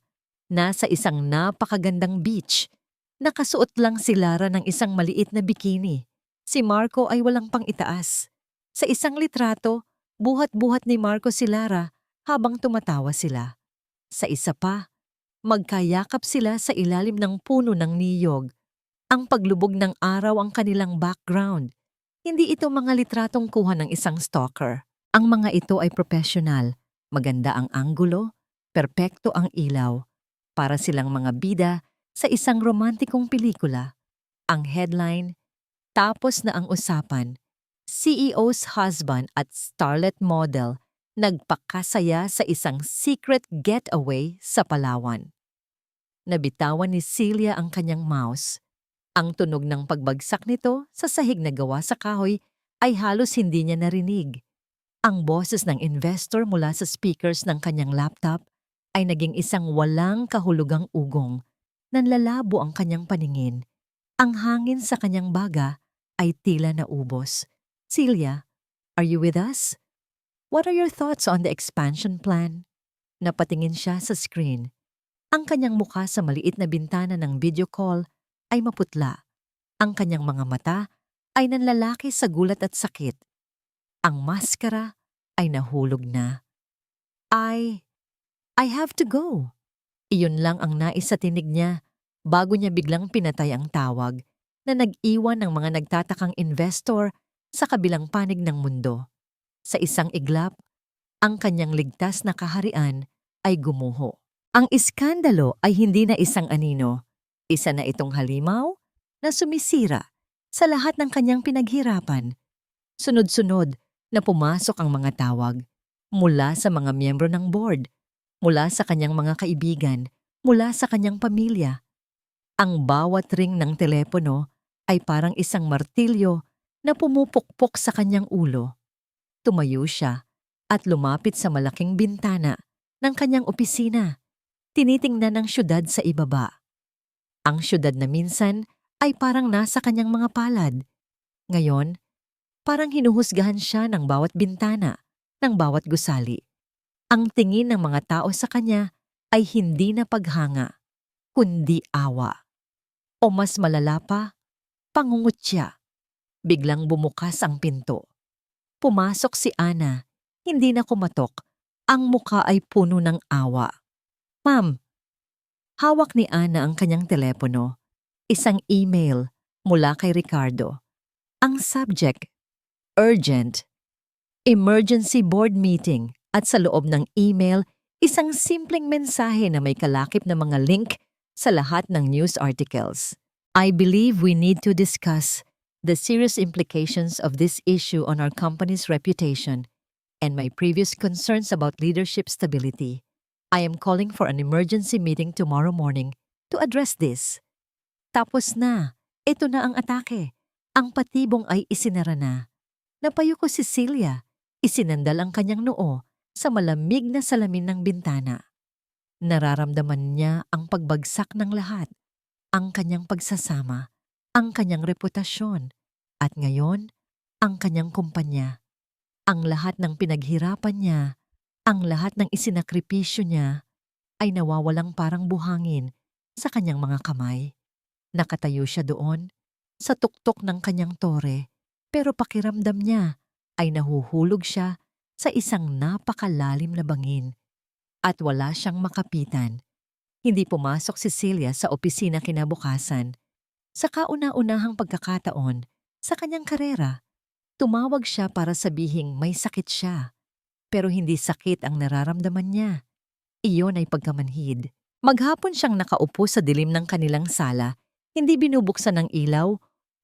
nasa isang napakagandang beach. Nakasuot lang si Lara ng isang maliit na bikini. Si Marco ay walang pang-itaas. Sa isang litrato, buhat-buhat ni Marco si Lara habang tumatawa sila. Sa isa pa, magkayakap sila sa ilalim ng puno ng niyog. Ang paglubog ng araw ang kanilang background. Hindi ito mga litratong kuha ng isang stalker. Ang mga ito ay professional. Maganda ang anggulo, perpekto ang ilaw. Para silang mga bida sa isang romantikong pelikula. Ang headline, tapos na ang usapan. CEO's husband at starlet model nagpakasaya sa isang secret getaway sa Palawan. Nabitawan ni Celia ang kanyang mouse. Ang tunog ng pagbagsak nito sa sahig na gawa sa kahoy ay halos hindi niya narinig. Ang boses ng investor mula sa speakers ng kanyang laptop ay naging isang walang kahulugang ugong. Nanlalabo ang kanyang paningin. Ang hangin sa kanyang baga ay tila naubos. Celia, are you with us? What are your thoughts on the expansion plan? Napatingin siya sa screen. Ang kanyang mukha sa maliit na bintana ng video call ay maputla. Ang kanyang mga mata ay nanlalaki sa gulat at sakit. Ang maskara ay nahulog na. I have to go. Iyon lang ang nais sa tinig niya bago niya biglang pinatay ang tawag na nag-iwan ng mga nagtatakang investor sa kabilang panig ng mundo. Sa isang iglap, ang kanyang ligtas na kaharian ay gumuho. Ang iskandalo ay hindi na isang anino. Isa na itong halimaw na sumisira sa lahat ng kanyang pinaghirapan. Sunod-sunod na pumasok ang mga tawag mula sa mga miyembro ng board, mula sa kanyang mga kaibigan, mula sa kanyang pamilya. Ang bawat ring ng telepono ay parang isang martilyo na pumupukpok sa kanyang ulo. Tumayo siya at lumapit sa malaking bintana ng kanyang opisina. Tinitingnan ang syudad sa ibaba. Ang syudad na minsan ay parang nasa kanyang mga palad. Ngayon, parang hinuhusgahan siya ng bawat bintana, ng bawat gusali. Ang tingin ng mga tao sa kanya ay hindi na paghanga, kundi awa. O mas malala pa, pangungutya. Biglang bumukas ang pinto. Pumasok si Ana, hindi na kumatok. Ang muka ay puno ng awa. Ma'am, hawak ni Ana ang kanyang telepono. Isang email mula kay Ricardo. Ang subject, urgent, emergency board meeting, at sa loob ng email, isang simpleng mensahe na may kalakip na mga link sa lahat ng news articles. I believe we need to discuss the serious implications of this issue on our company's reputation and my previous concerns about leadership stability. I am calling for an emergency meeting tomorrow morning to address this. Tapos na. Ito na ang atake. Ang patibong ay isinara na. Napayuko si Celia. Isinandal ang kanyang noo sa malamig na salamin ng bintana. Nararamdaman niya ang pagbagsak ng lahat, ang kanyang pagsasama, ang kanyang reputasyon, at ngayon, ang kanyang kumpanya. Ang lahat ng pinaghirapan niya, ang lahat ng isinakripisyo niya, ay nawawalang parang buhangin sa kanyang mga kamay. Nakatayo siya doon, sa tuktok ng kanyang tore, pero pakiramdam niya ay nahuhulog siya sa isang napakalalim na bangin at wala siyang makapitan. Hindi pumasok si Celia sa opisina kinabukasan. Sa kauna-unahang pagkakataon sa kanyang karera, tumawag siya para sabihing may sakit siya. Pero hindi sakit ang nararamdaman niya. Iyon ay pagkamanhid. Maghapon siyang nakaupo sa dilim ng kanilang sala, hindi binubuksan ng ilaw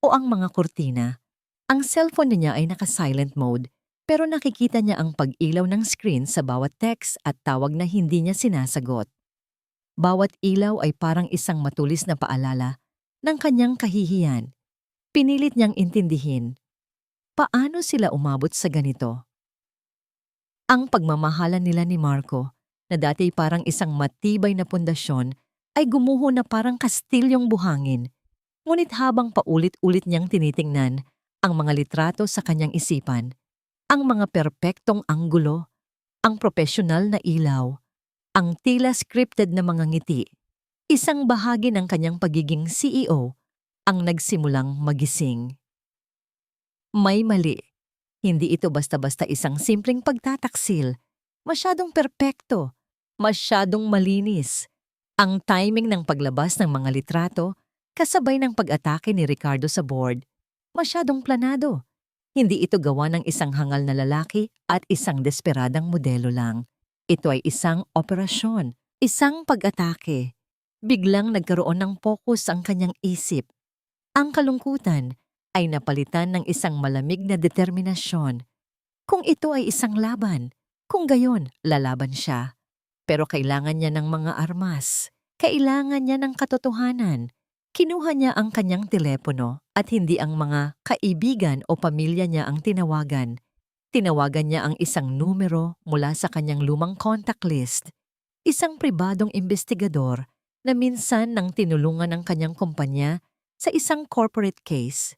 o ang mga kurtina. Ang cellphone niya ay naka-silent mode, pero nakikita niya ang pag-ilaw ng screen sa bawat text at tawag na hindi niya sinasagot. Bawat ilaw ay parang isang matulis na paalala ng kanyang kahihiyan. Pinilit niyang intindihin. Paano sila umabot sa ganito? Ang pagmamahalan nila ni Marco, na dati parang isang matibay na pundasyon, ay gumuho na parang kastilyong buhangin. Ngunit habang paulit-ulit niyang tinitingnan ang mga litrato sa kanyang isipan, ang mga perpektong anggulo, ang propesyonal na ilaw, ang tila scripted na mga ngiti, isang bahagi ng kanyang pagiging CEO ang nagsimulang magising. May mali. Hindi ito basta-basta isang simpleng pagtataksil. Masyadong perpekto, masyadong malinis. Ang timing ng paglabas ng mga litrato, kasabay ng pag-atake ni Ricardo sa board, masyadong planado. Hindi ito gawa ng isang hangal na lalaki at isang desperadang modelo lang. Ito ay isang operasyon, isang pag-atake. Biglang nagkaroon ng focus ang kanyang isip. Ang kalungkutan ay napalitan ng isang malamig na determinasyon. Kung ito ay isang laban, kung gayon, lalaban siya. Pero kailangan niya ng mga armas. Kailangan niya ng katotohanan. Kinuha niya ang kanyang telepono at hindi ang mga kaibigan o pamilya niya ang tinawagan. Tinawagan niya ang isang numero mula sa kanyang lumang contact list. Isang pribadong investigador na minsan nang tinulungan ng kanyang kumpanya sa isang corporate case.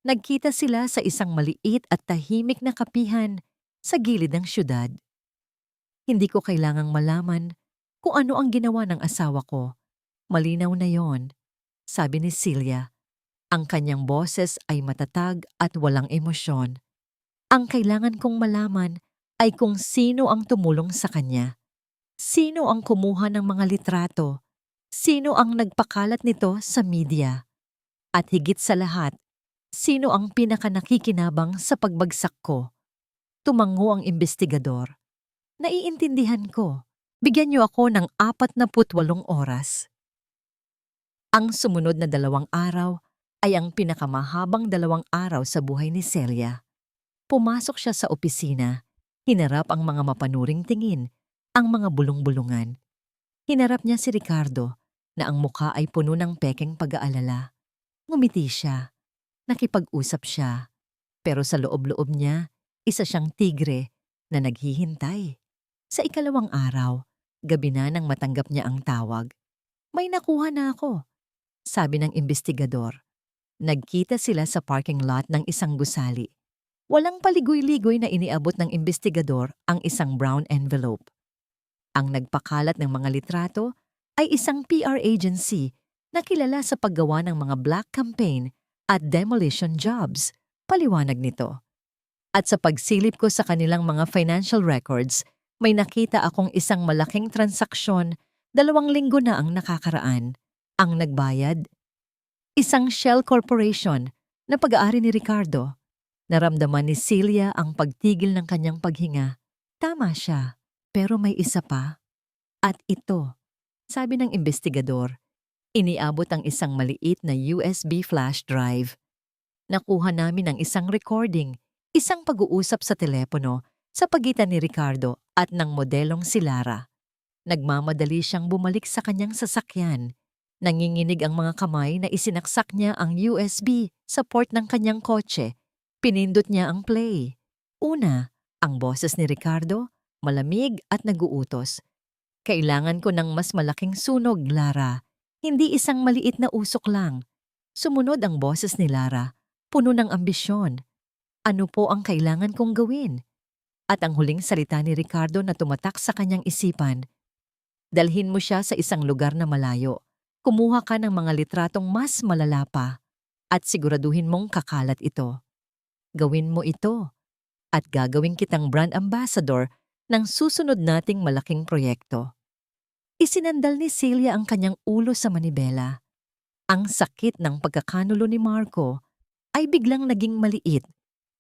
Nagkita sila sa isang maliit at tahimik na kapihan sa gilid ng syudad. Hindi ko kailangang malaman kung ano ang ginawa ng asawa ko. Malinaw na yon, sabi ni Celia. Ang kanyang boses ay matatag at walang emosyon. Ang kailangan kong malaman ay kung sino ang tumulong sa kanya. Sino ang kumuha ng mga litrato? Sino ang nagpakalat nito sa media? At higit sa lahat, sino ang pinakanakikinabang sa pagbagsak ko? Tumango ang investigador. Naiintindihan ko. Bigyan niyo ako ng 48 oras. Ang sumunod na 2 araw ay ang pinakamahabang 2 araw sa buhay ni Celia. Pumasok siya sa opisina, hinarap ang mga mapanuring tingin, ang mga bulong-bulungan. Hinarap niya si Ricardo na ang mukha ay puno ng pekeng pag-aalala. Ngumiti siya, nakipag-usap siya, pero sa loob-loob niya, isa siyang tigre na naghihintay. Sa ikalawang araw, gabi na nang matanggap niya ang tawag. May nakuha na ako, sabi ng imbestigador. Nagkita sila sa parking lot ng isang gusali. Walang paligoy-ligoy na iniabot ng imbestigador ang isang brown envelope. Ang nagpakalat ng mga litrato ay isang PR agency na kilala sa paggawa ng mga black campaign at demolition jobs, paliwanag nito. At sa pagsilip ko sa kanilang mga financial records, may nakita akong isang malaking transaksyon 2 linggo na ang nakakaraan. Ang nagbayad? Isang shell corporation na pag-aari ni Ricardo. Naramdaman ni Celia ang pagtigil ng kanyang paghinga. Tama siya, pero may isa pa. At ito, sabi ng imbestigador, iniabot ang isang maliit na USB flash drive. Nakuha namin ang isang recording, isang pag-uusap sa telepono sa pagitan ni Ricardo at ng modelong si Lara. Nagmamadali siyang bumalik sa kanyang sasakyan. Nanginginig ang mga kamay na isinaksak niya ang USB sa port ng kanyang kotse. Pinindot niya ang play. Una, ang boses ni Ricardo, malamig at naguutos. Kailangan ko ng mas malaking sunog, Lara. Hindi isang maliit na usok lang. Sumunod ang boses ni Lara, puno ng ambisyon. Ano po ang kailangan kong gawin? At ang huling salita ni Ricardo na tumatak sa kanyang isipan. Dalhin mo siya sa isang lugar na malayo. Kumuha ka ng mga litratong mas malala pa at siguraduhin mong kakalat ito. Gawin mo ito at gagawin kitang brand ambassador ng susunod nating malaking proyekto. Isinandal ni Celia ang kanyang ulo sa manibela. Ang sakit ng pagkakanulo ni Marco ay biglang naging maliit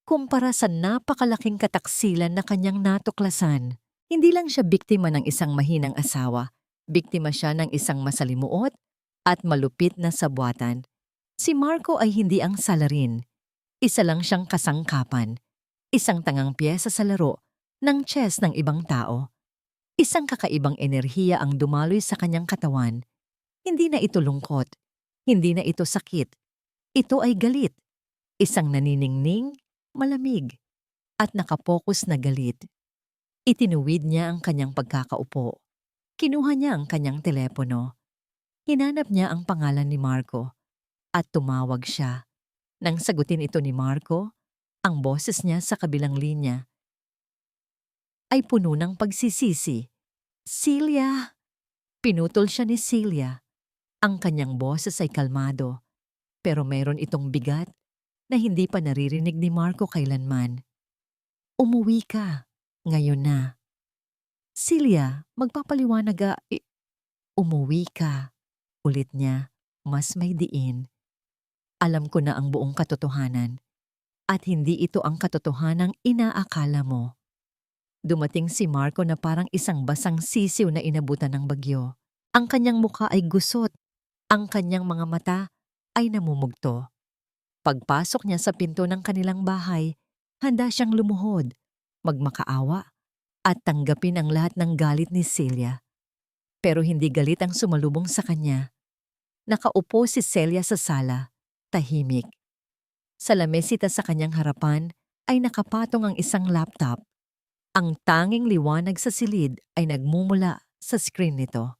kumpara sa napakalaking kataksilan na kanyang natuklasan. Hindi lang siya biktima ng isang mahinang asawa, biktima siya ng isang masalimuot at malupit na sabwatan. Si Marco ay hindi ang salarin. Isa lang siyang kasangkapan, isang tangang piyesa sa laro ng chess ng ibang tao. Isang kakaibang enerhiya ang dumaloy sa kanyang katawan. Hindi na ito lungkot, hindi na ito sakit. Ito ay galit. Isang naniningning, malamig, at nakapokus na galit. Itinuwid niya ang kanyang pagkakaupo. Kinuha niya ang kanyang telepono. Hinanap niya ang pangalan ni Marco at tumawag siya. Nang sagutin ito ni Marco, ang boses niya sa kabilang linya ay puno ng pagsisisi. Celia! Pinutol siya ni Celia. Ang kanyang boses ay kalmado, pero meron itong bigat na hindi pa naririnig ni Marco kailanman. Umuwi ka. Ngayon na. Celia, magpapaliwanag umuwi ka. Ulit niya, mas may diin. Alam ko na ang buong katotohanan. At hindi ito ang katotohanang inaakala mo. Dumating si Marco na parang isang basang sisiw na inabutan ng bagyo. Ang kanyang mukha ay gusot. Ang kanyang mga mata ay namumugto. Pagpasok niya sa pinto ng kanilang bahay, handa siyang lumuhod, magmakaawa, at tanggapin ang lahat ng galit ni Celia. Pero hindi galit ang sumalubong sa kanya. Nakaupo si Celia sa sala, tahimik. Sa lamesita sa kanyang harapan ay nakapatong ang isang laptop. Ang tanging liwanag sa silid ay nagmumula sa screen nito.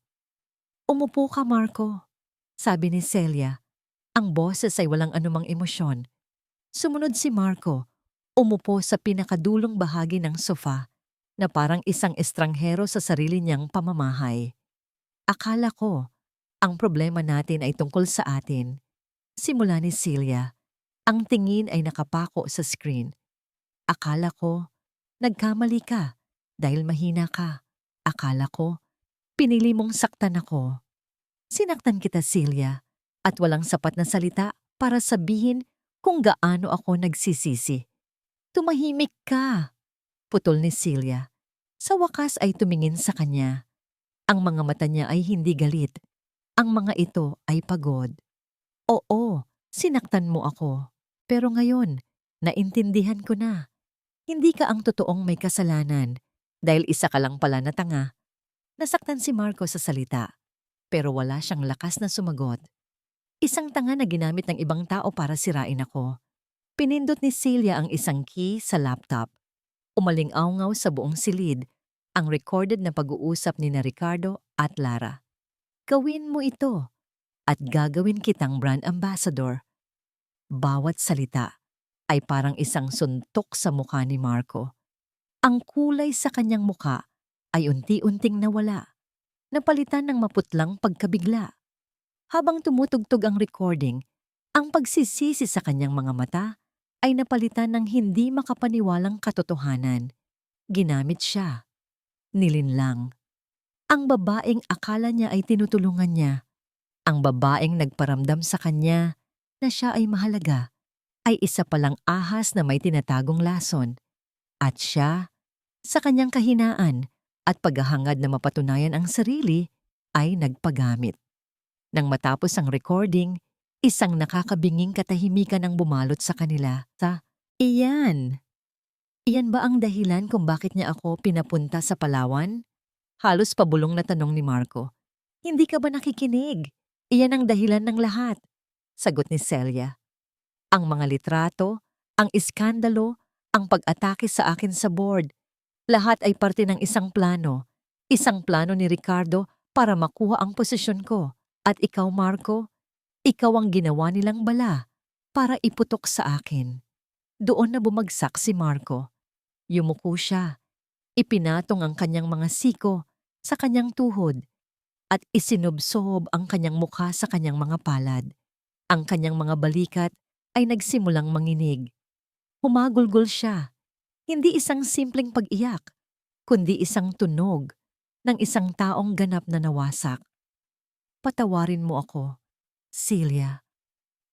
Umupo ka, Marco, sabi ni Celia. Ang boses ay walang anumang emosyon. Sumunod si Marco, umupo sa pinakadulong bahagi ng sofa na parang isang estranghero sa sarili niyang pamamahay. Akala ko, ang problema natin ay tungkol sa atin. Simula ni Celia, ang tingin ay nakapako sa screen. Akala ko, nagkamali ka dahil mahina ka. Akala ko, pinili mong saktan ako. Sinaktan kita, Celia, at walang sapat na salita para sabihin kung gaano ako nagsisisi. Tumahimik ka, putol ni Celia. Sa wakas ay tumingin sa kanya. Ang mga mata niya ay hindi galit. Ang mga ito ay pagod. Oo, sinaktan mo ako. Pero ngayon, naintindihan ko na. Hindi ka ang totoong may kasalanan. Dahil isa ka lang pala na tanga. Nasaktan si Marco sa salita. Pero wala siyang lakas na sumagot. Isang tanga na ginamit ng ibang tao para sirain ako. Pinindot ni Celia ang isang key sa laptop. Umaling-awngaw sa buong silid ang recorded na pag-uusap ni na Ricardo at Lara. Gawin mo ito at gagawin kitang brand ambassador. Bawat salita ay parang isang suntok sa mukha ni Marco. Ang kulay sa kanyang mukha ay unti-unting nawala, napalitan ng maputlang pagkabigla. Habang tumutugtog ang recording, ang pagsisisi sa kanyang mga mata ay napalitan ng hindi makapaniwalang katotohanan. Ginamit siya. Nilinlang. Ang babaeng akala niya ay tinutulungan niya. Ang babaeng nagparamdam sa kanya na siya ay mahalaga ay isa palang ahas na may tinatagong lason. At siya, sa kanyang kahinaan at paghahangad na mapatunayan ang sarili, ay nagpagamit. Nang matapos ang recording, isang nakakabinging katahimikan ang bumalot sa kanila. Iyan. Iyan ba ang dahilan kung bakit niya ako pinapunta sa Palawan? Halos pabulong na tanong ni Marco. Hindi ka ba nakikinig? Iyan ang dahilan ng lahat. Sagot ni Celia. Ang mga litrato, ang iskandalo, ang pag-atake sa akin sa board. Lahat ay parte ng isang plano. Isang plano ni Ricardo para makuha ang posisyon ko. At ikaw, Marco, ikaw ang ginawa nilang bala para iputok sa akin. Doon na bumagsak si Marco. Yumuko siya. Ipinatong ang kanyang mga siko sa kanyang tuhod at isinubsob ang kanyang mukha sa kanyang mga palad. Ang kanyang mga balikat ay nagsimulang manginig. Humagulgol siya. Hindi isang simpleng pag-iyak, kundi isang tunog ng isang taong ganap na nawasak. Patawarin mo ako, Celia.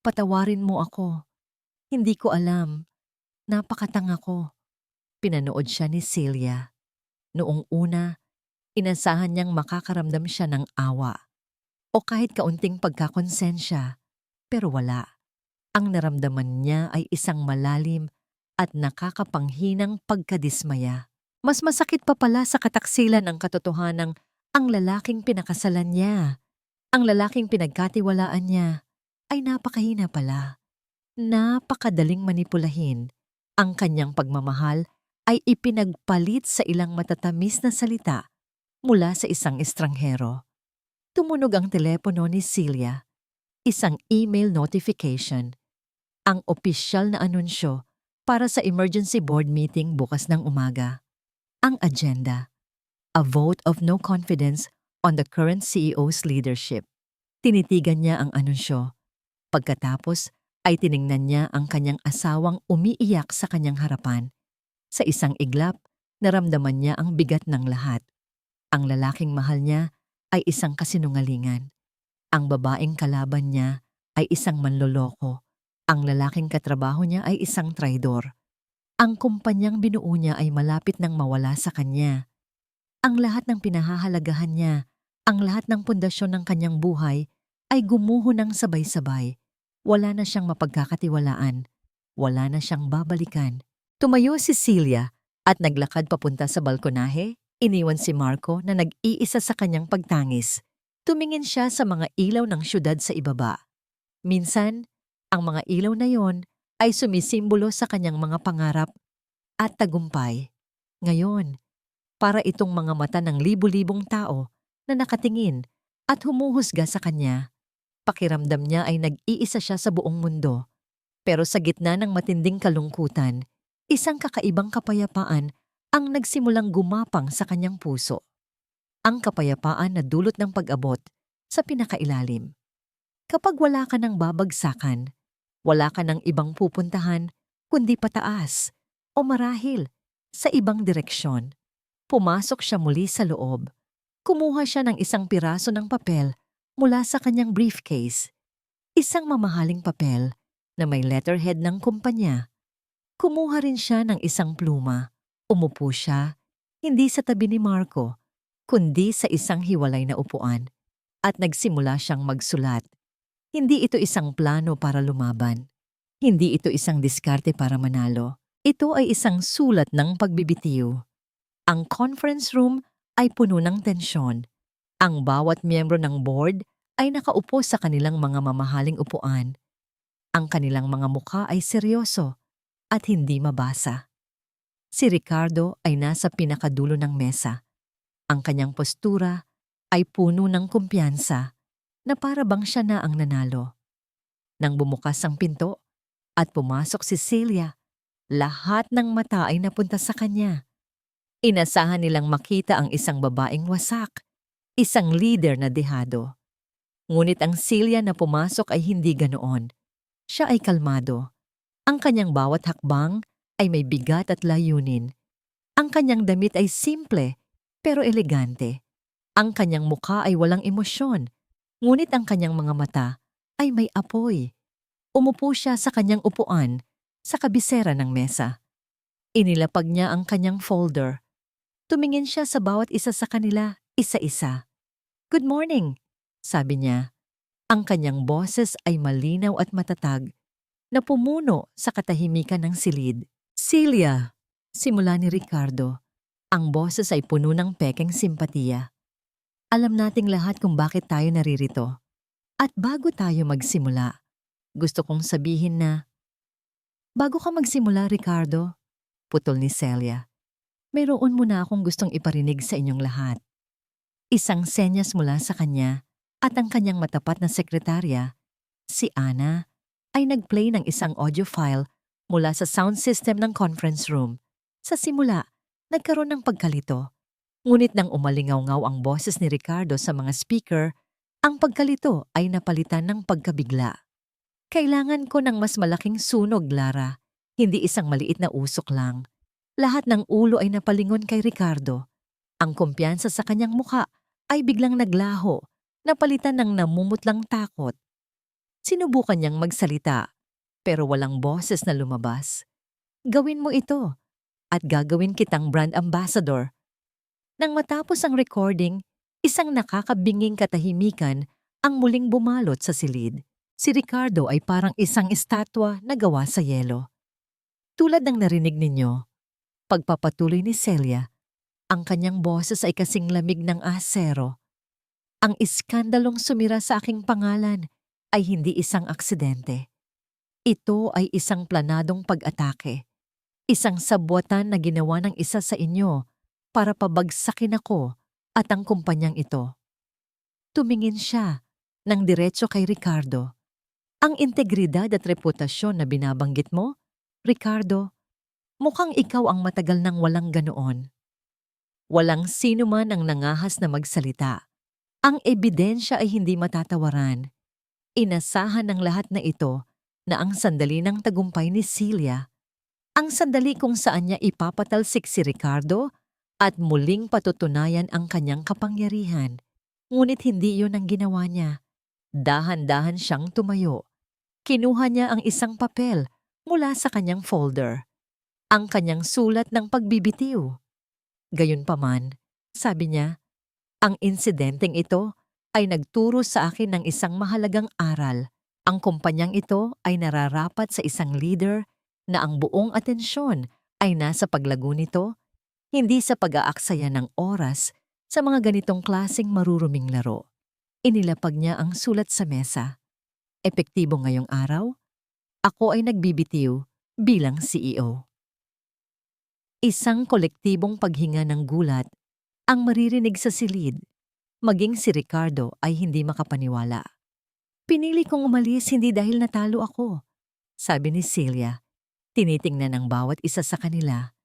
Patawarin mo ako. Hindi ko alam. Napakatanga ko. Pinanood siya ni Celia. Noong una, inasahan niyang makakaramdam siya ng awa o kahit kaunting pagkakonsensya, pero wala. Ang naramdaman niya ay isang malalim at nakakapanghinang pagkadismaya. Mas masakit pa pala sa kataksilan ang katotohanang ang lalaking pinakasalan niya, ang lalaking pinagkatiwalaan niya, ay napakahina pala. Napakadaling manipulahin. Ang kanyang pagmamahal ay ipinagpalit sa ilang matatamis na salita mula sa isang estranghero. Tumunog ang telepono ni Celia. Isang email notification. Ang opisyal na anunsyo para sa emergency board meeting bukas ng umaga. Ang agenda. A vote of no confidence on the current CEO's leadership. Tinitigan niya ang anunsyo. Pagkatapos ay tiningnan niya ang kanyang asawang umiiyak sa kanyang harapan. Sa isang iglap, naramdaman niya ang bigat ng lahat. Ang lalaking mahal niya ay isang kasinungalingan. Ang babaeng kalaban niya ay isang manloloko. Ang lalaking katrabaho niya ay isang traidor. Ang kumpanyang binuo niya ay malapit nang mawala sa kanya. Ang lahat ng pinahahalagahan niya, ang lahat ng pundasyon ng kanyang buhay ay gumuho ng sabay-sabay. Wala na siyang mapagkakatiwalaan. Wala na siyang babalikan. Tumayo si Celia at naglakad papunta sa balkonahe. Iniwan si Marco na nag-iisa sa kanyang pagtangis. Tumingin siya sa mga ilaw ng syudad sa ibaba. Minsan, ang mga ilaw na yon ay sumisimbolo sa kanyang mga pangarap at tagumpay. Ngayon, para itong mga mata ng libu-libong tao na nakatingin at humuhusga sa kanya. Pakiramdam niya ay nag-iisa siya sa buong mundo. Pero sa gitna ng matinding kalungkutan, isang kakaibang kapayapaan ang nagsimulang gumapang sa kanyang puso. Ang kapayapaan na dulot ng pag-abot sa pinakailalim. Kapag wala ka ng babagsakan, wala ka ng ibang pupuntahan kundi pataas o marahil sa ibang direksyon. Pumasok siya muli sa loob. Kumuha siya ng isang piraso ng papel mula sa kanyang briefcase. Isang mamahaling papel na may letterhead ng kumpanya. Kumuha rin siya ng isang pluma. Umupo siya, hindi sa tabi ni Marco, kundi sa isang hiwalay na upuan at nagsimula siyang magsulat. Hindi ito isang plano para lumaban. Hindi ito isang diskarte para manalo. Ito ay isang sulat ng pagbibitiw. Ang conference room ay puno ng tensyon. Ang bawat miyembro ng board ay nakaupo sa kanilang mga mamahaling upuan. Ang kanilang mga mukha ay seryoso at hindi mabasa. Si Ricardo ay nasa pinakadulo ng mesa. Ang kanyang postura ay puno ng kumpiyansa na para bang siya na ang nanalo. Nang bumukas ang pinto at pumasok si Celia, lahat ng mata ay napunta sa kanya. Inasahan nilang makita ang isang babaeng wasak, isang leader na dehado. Ngunit ang Celia na pumasok ay hindi ganoon. Siya ay kalmado. Ang kanyang bawat hakbang ay may bigat at layunin. Ang kanyang damit ay simple pero elegante. Ang kanyang mukha ay walang emosyon, ngunit ang kanyang mga mata ay may apoy. Umupo siya sa kanyang upuan sa kabisera ng mesa. Inilapag niya ang kanyang folder. Tumingin siya sa bawat isa sa kanila, isa-isa. "Good morning," sabi niya. Ang kanyang boses ay malinaw at matatag na pumuno sa katahimikan ng silid. "Celia," simula ni Ricardo. Ang boses ay puno ng pekeng simpatiya. "Alam nating lahat kung bakit tayo naririto. At bago tayo magsimula, gusto kong sabihin na..." "Bago ka magsimula, Ricardo," putol ni Celia, "mayroon muna akong gustong iparinig sa inyong lahat." Isang senyas mula sa kanya at ang kanyang matapat na sekretarya, si Ana, ay nag-play ng isang audio file mula sa sound system ng conference room. Sa simula, nagkaroon ng pagkalito. Ngunit nang umalingaw-ngaw ang boses ni Ricardo sa mga speaker, ang pagkalito ay napalitan ng pagkabigla. "Kailangan ko ng mas malaking sunog, Lara. Hindi isang maliit na usok lang." Lahat ng ulo ay napalingon kay Ricardo. Ang kumpiyansa sa kanyang mukha ay biglang naglaho, napalitan ng namumutlang takot. Sinubukan niyang magsalita, pero walang boses na lumabas. "Gawin mo ito, at gagawin kitang brand ambassador." Nang matapos ang recording, isang nakakabinging katahimikan ang muling bumalot sa silid. Si Ricardo ay parang isang estatwa na gawa sa yelo. Tulad ng narinig ninyo, pagpapatuloy ni Celia, ang kanyang boses ay kasing lamig ng asero. "Ang iskandalong sumira sa aking pangalan ay hindi isang aksidente. Ito ay isang planadong pag-atake. Isang sabwatan na ginawa ng isa sa inyo para pabagsakin ako at ang kumpanyang ito." Tumingin siya ng diretso kay Ricardo. "Ang integridad at reputasyon na binabanggit mo, Ricardo, mukhang ikaw ang matagal nang walang ganoon." Walang sino man ang nangahas na magsalita. Ang ebidensya ay hindi matatawaran. Inasahan ng lahat na ito na ang sandali ng tagumpay ni Celia, ang sandali kung saan niya ipapatalsik si Ricardo at muling patutunayan ang kanyang kapangyarihan. Ngunit hindi iyon ang ginawa niya. Dahan-dahan siyang tumayo. Kinuha niya ang isang papel mula sa kanyang folder. Ang kanyang sulat ng pagbibitiw. "Gayunpaman," sabi niya, "ang insidenteng ito ay nagturo sa akin ng isang mahalagang aral. Ang kumpanyang ito ay nararapat sa isang leader na ang buong atensyon ay nasa paglago nito, hindi sa pag-aaksaya ng oras sa mga ganitong klaseng maruruming laro." Inilapag niya ang sulat sa mesa. "Epektibo ngayong araw, ako ay nagbibitiw bilang CEO." Isang kolektibong paghinga ng gulat ang maririnig sa silid. Maging si Ricardo ay hindi makapaniwala. "Pinili kong umalis hindi dahil natalo ako," sabi ni Celia. Tinitingnan ang bawat isa sa kanila.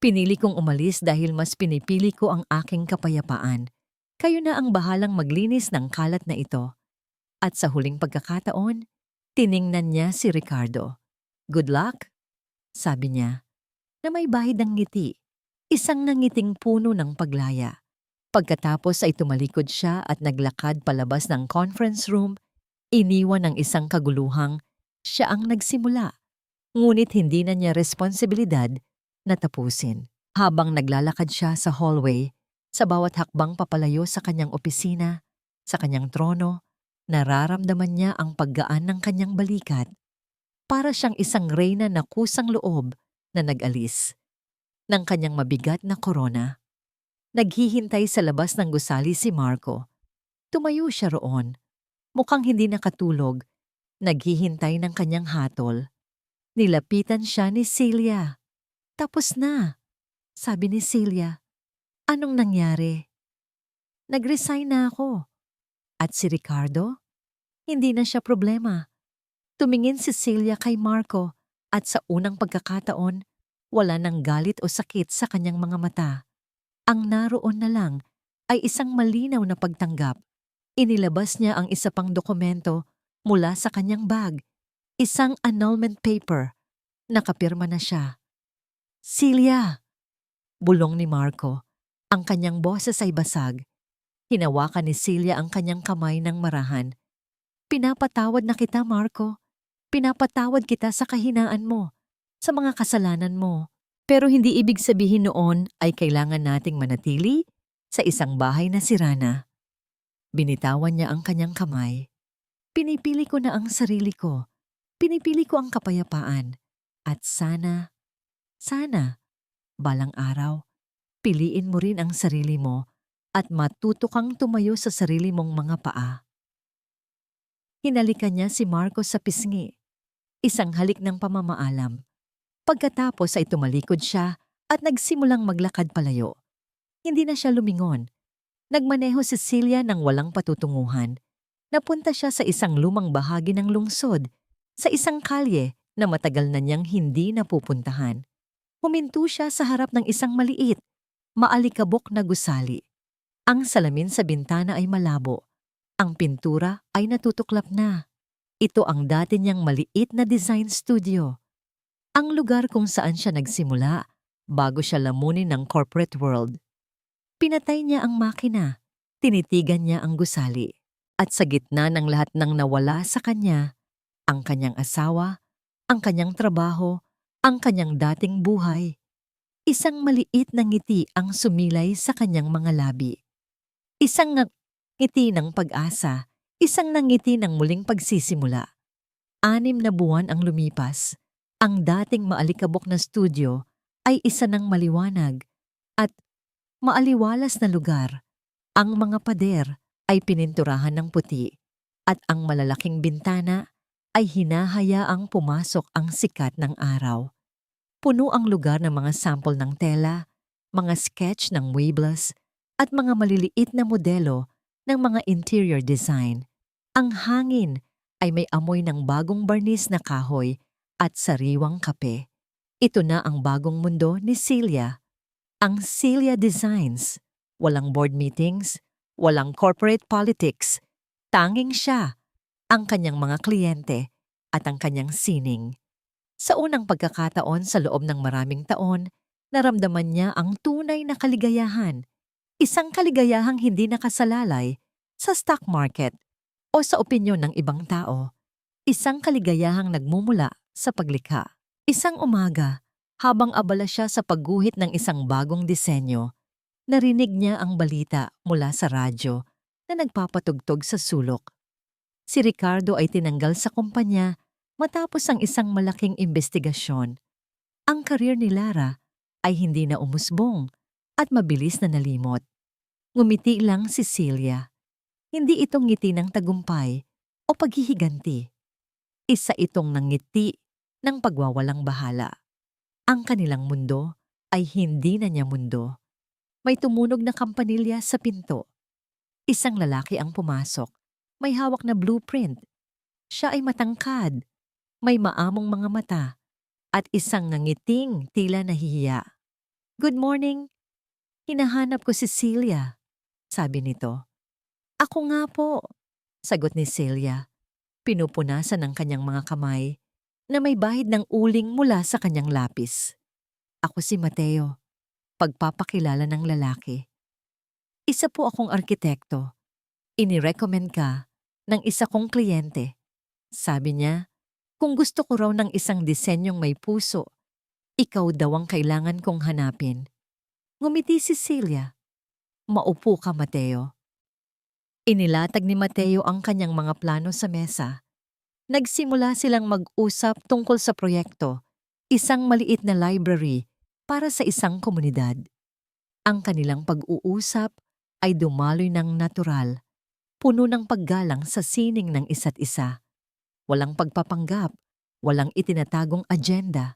"Pinili kong umalis dahil mas pinipili ko ang aking kapayapaan. Kayo na ang bahalang maglinis ng kalat na ito." At sa huling pagkakataon, tiningnan niya si Ricardo. "Good luck," sabi niya, na may bahid ng ngiti, isang nangiting puno ng paglaya. Pagkatapos ay tumalikod siya at naglakad palabas ng conference room, iniwan ng isang kaguluhang siya ang nagsimula, ngunit hindi na niya responsibilidad na tapusin. Habang naglalakad siya sa hallway, Sa bawat hakbang papalayo sa kanyang opisina, sa kanyang trono, nararamdaman niya ang paggaan ng kanyang balikat. Para siyang isang reyna na kusang loob na nag-alis ng kanyang mabigat na korona. Naghihintay sa labas ng gusali si Marco. Tumayo siya roon, mukhang hindi nakatulog, naghihintay ng kanyang hatol. Nilapitan siya ni Celia. "Tapos na," sabi ni Celia. "Anong nangyari?" "Nag-resign na ako." At si Ricardo? Hindi na siya problema. Tumingin si Celia kay Marco at sa unang pagkakataon, wala nang galit o sakit sa kanyang mga mata. Ang naroon na lang ay isang malinaw na pagtanggap. Inilabas niya ang isa pang dokumento mula sa kanyang bag, isang annulment paper. Nakapirma na siya. "Celia!" Bulong ni Marco. Ang kanyang boses ay basag. Hinawakan ni Celia ang kanyang kamay ng marahan. "Pinapatawad na kita, Marco. Pinapatawad kita sa kahinaan mo, sa mga kasalanan mo. Pero hindi ibig sabihin noon ay kailangan nating manatili sa isang bahay na sira na." Binitawan niya ang kanyang kamay. "Pinipili ko na ang sarili ko. Pinipili ko ang kapayapaan. At sana, balang araw, piliin mo rin ang sarili mo at matuto kang tumayo sa sarili mong mga paa." Hinalikan niya si Marco sa pisngi. Isang halik ng pamamaalam. Pagkatapos ay tumalikod siya at nagsimulang maglakad palayo. Hindi na siya lumingon. Nagmaneho si Celia ng walang patutunguhan. Napunta siya sa isang lumang bahagi ng lungsod, sa isang kalye na matagal na niyang hindi napupuntahan. Huminto siya sa harap ng isang maliit, maalikabok na gusali. Ang salamin sa bintana ay malabo. Ang pintura ay natutuklap na. Ito ang dati niyang maliit na design studio. Ang lugar kung saan siya nagsimula bago siya lamunin ng corporate world. Pinatay niya ang makina. Tinitigan niya ang gusali. At sa gitna ng lahat ng nawala sa kanya, ang kanyang asawa, ang kanyang trabaho, ang kanyang dating buhay, isang maliit na ngiti ang sumilay sa kanyang mga labi. Isang ngiti ng pag-asa, isang ngiti ng muling pagsisimula. 6 na buwan ang lumipas. Ang dating maalikabok na studio ay isa ng maliwanag at maaliwalas na lugar. Ang mga pader ay pininturahan ng puti at ang malalaking bintana ay hinahayaang pumasok ang sikat ng araw. Puno ang lugar ng mga sample ng tela, mga sketch ng weebless at mga maliliit na modelo ng mga interior design. Ang hangin ay may amoy ng bagong barnis na kahoy at sariwang kape. Ito na ang bagong mundo ni Celia. Ang Celia Designs. Walang board meetings, walang corporate politics. Tanging siya, ang kanyang mga kliyente at ang kanyang sining. Sa unang pagkakataon sa loob ng maraming taon, naramdaman niya ang tunay na kaligayahan. Isang kaligayahang hindi nakasalalay sa stock market o sa opinyon ng ibang tao. Isang kaligayahang nagmumula sa paglikha. Isang umaga, habang abala siya sa pagguhit ng isang bagong disenyo, narinig niya ang balita mula sa radyo na nagpapatugtog sa sulok. Si Ricardo ay tinanggal sa kumpanya matapos ang isang malaking investigasyon. Ang karir ni Lara ay hindi na umusbong at mabilis na nalimot. Ngumiti lang si Celia. Hindi itong ngiti ng tagumpay o paghihiganti. Isa itong nangiti ng pagwawalang bahala. Ang kanilang mundo ay hindi na niya mundo. May tumunog na kampanilya sa pinto. Isang lalaki ang pumasok. May hawak na blueprint. Siya ay matangkad. May maamong mga mata. At isang nangiting tila nahihiya. "Good morning. Hinahanap ko si Celia," sabi nito. "Ako nga po," sagot ni Celia. Pinupunasan ng kanyang mga kamay na may bahid ng uling mula sa kanyang lapis. "Ako si Mateo," pagpapakilala ng lalaki. "Isa po akong arkitekto. Inirecommend ka ng isa kong kliyente." Sabi niya, kung gusto ko raw ng isang disenyong may puso, ikaw daw ang kailangan kong hanapin. Ngumiti si Celia. Maupo ka, Mateo. Inilatag ni Mateo ang kanyang mga plano sa mesa. Nagsimula silang mag-usap tungkol sa proyekto, isang maliit na library para sa isang komunidad. Ang kanilang pag-uusap ay dumaloy ng natural, puno ng paggalang sa sining ng isa't isa. Walang pagpapanggap, walang itinatagong agenda.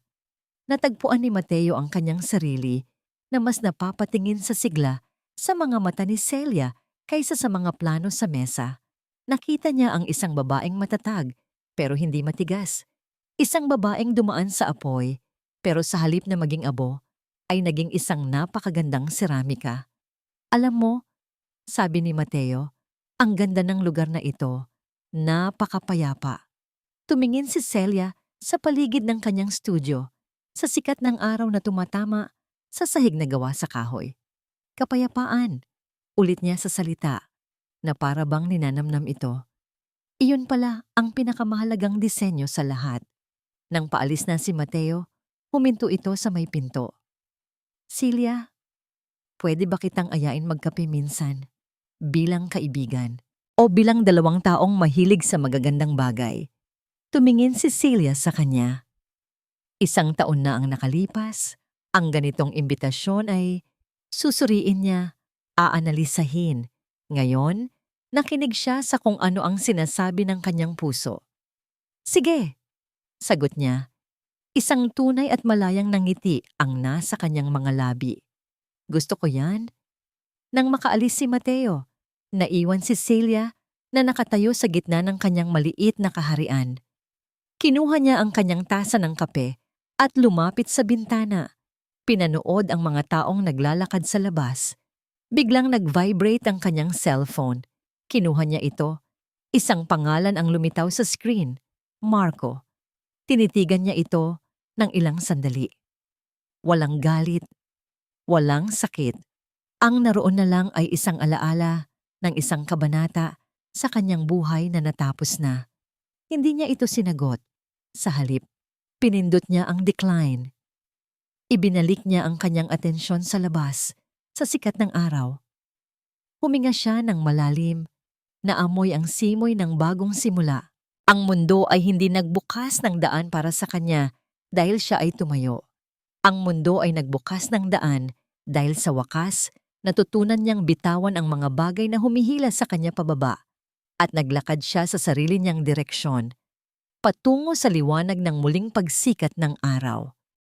Natagpuan ni Mateo ang kanyang sarili na mas napapatingin sa sigla sa mga mata ni Celia kaysa sa mga plano sa mesa. Nakita niya ang isang babaeng matatag pero hindi matigas. Isang babaeng dumaan sa apoy pero sa halip na maging abo ay naging isang napakagandang seramika. Alam mo, sabi ni Mateo, ang ganda ng lugar na ito, napakapayapa. Tumingin si Celia sa paligid ng kanyang studio, sa sikat ng araw na tumatama sa sahig na gawa sa kahoy. Kapayapaan, ulit niya sa salita, na para bang ninanamnam ito. Iyon pala ang pinakamahalagang disenyo sa lahat. Nang paalis na si Mateo, huminto ito sa may pinto. Celia, pwede ba kitang ayain magkape minsan? Bilang kaibigan o bilang dalawang taong mahilig sa magagandang bagay? Tumingin si Celia sa kanya. Isang taon na ang nakalipas, ang ganitong imbitasyon ay susuriin niya, aanalisahin. Ngayon, nakinig siya sa kung ano ang sinasabi ng kanyang puso. Sige, sagot niya. Isang tunay at malayang nangiti ang nasa kanyang mga labi. Gusto ko yan. Nang makaalis si Mateo, naiwan si Celia na nakatayo sa gitna ng kanyang maliit na kaharian. Kinuha niya ang kanyang tasa ng kape at lumapit sa bintana. Pinanood ang mga taong naglalakad sa labas. Biglang nag-vibrate ang kanyang cellphone. Kinuha niya ito. Isang pangalan ang lumitaw sa screen. Marco. Tinitigan niya ito ng ilang sandali. Walang galit. Walang sakit. Ang naroon na lang ay isang alaala ng isang kabanata sa kanyang buhay na natapos na. Hindi niya ito sinagot. Sa halip, pinindot niya ang decline. Ibinalik niya ang kanyang atensyon sa labas, sa sikat ng araw. Huminga siya ng malalim, naamoy ang simoy ng bagong simula. Ang mundo ay hindi nagbukas ng daan para sa kanya dahil siya ay tumayo. Ang mundo ay nagbukas ng daan dahil sa wakas, natutunan niyang bitawan ang mga bagay na humihila sa kanya pababa at naglakad siya sa sarili niyang direksyon, patungo sa liwanag ng muling pagsikat ng araw.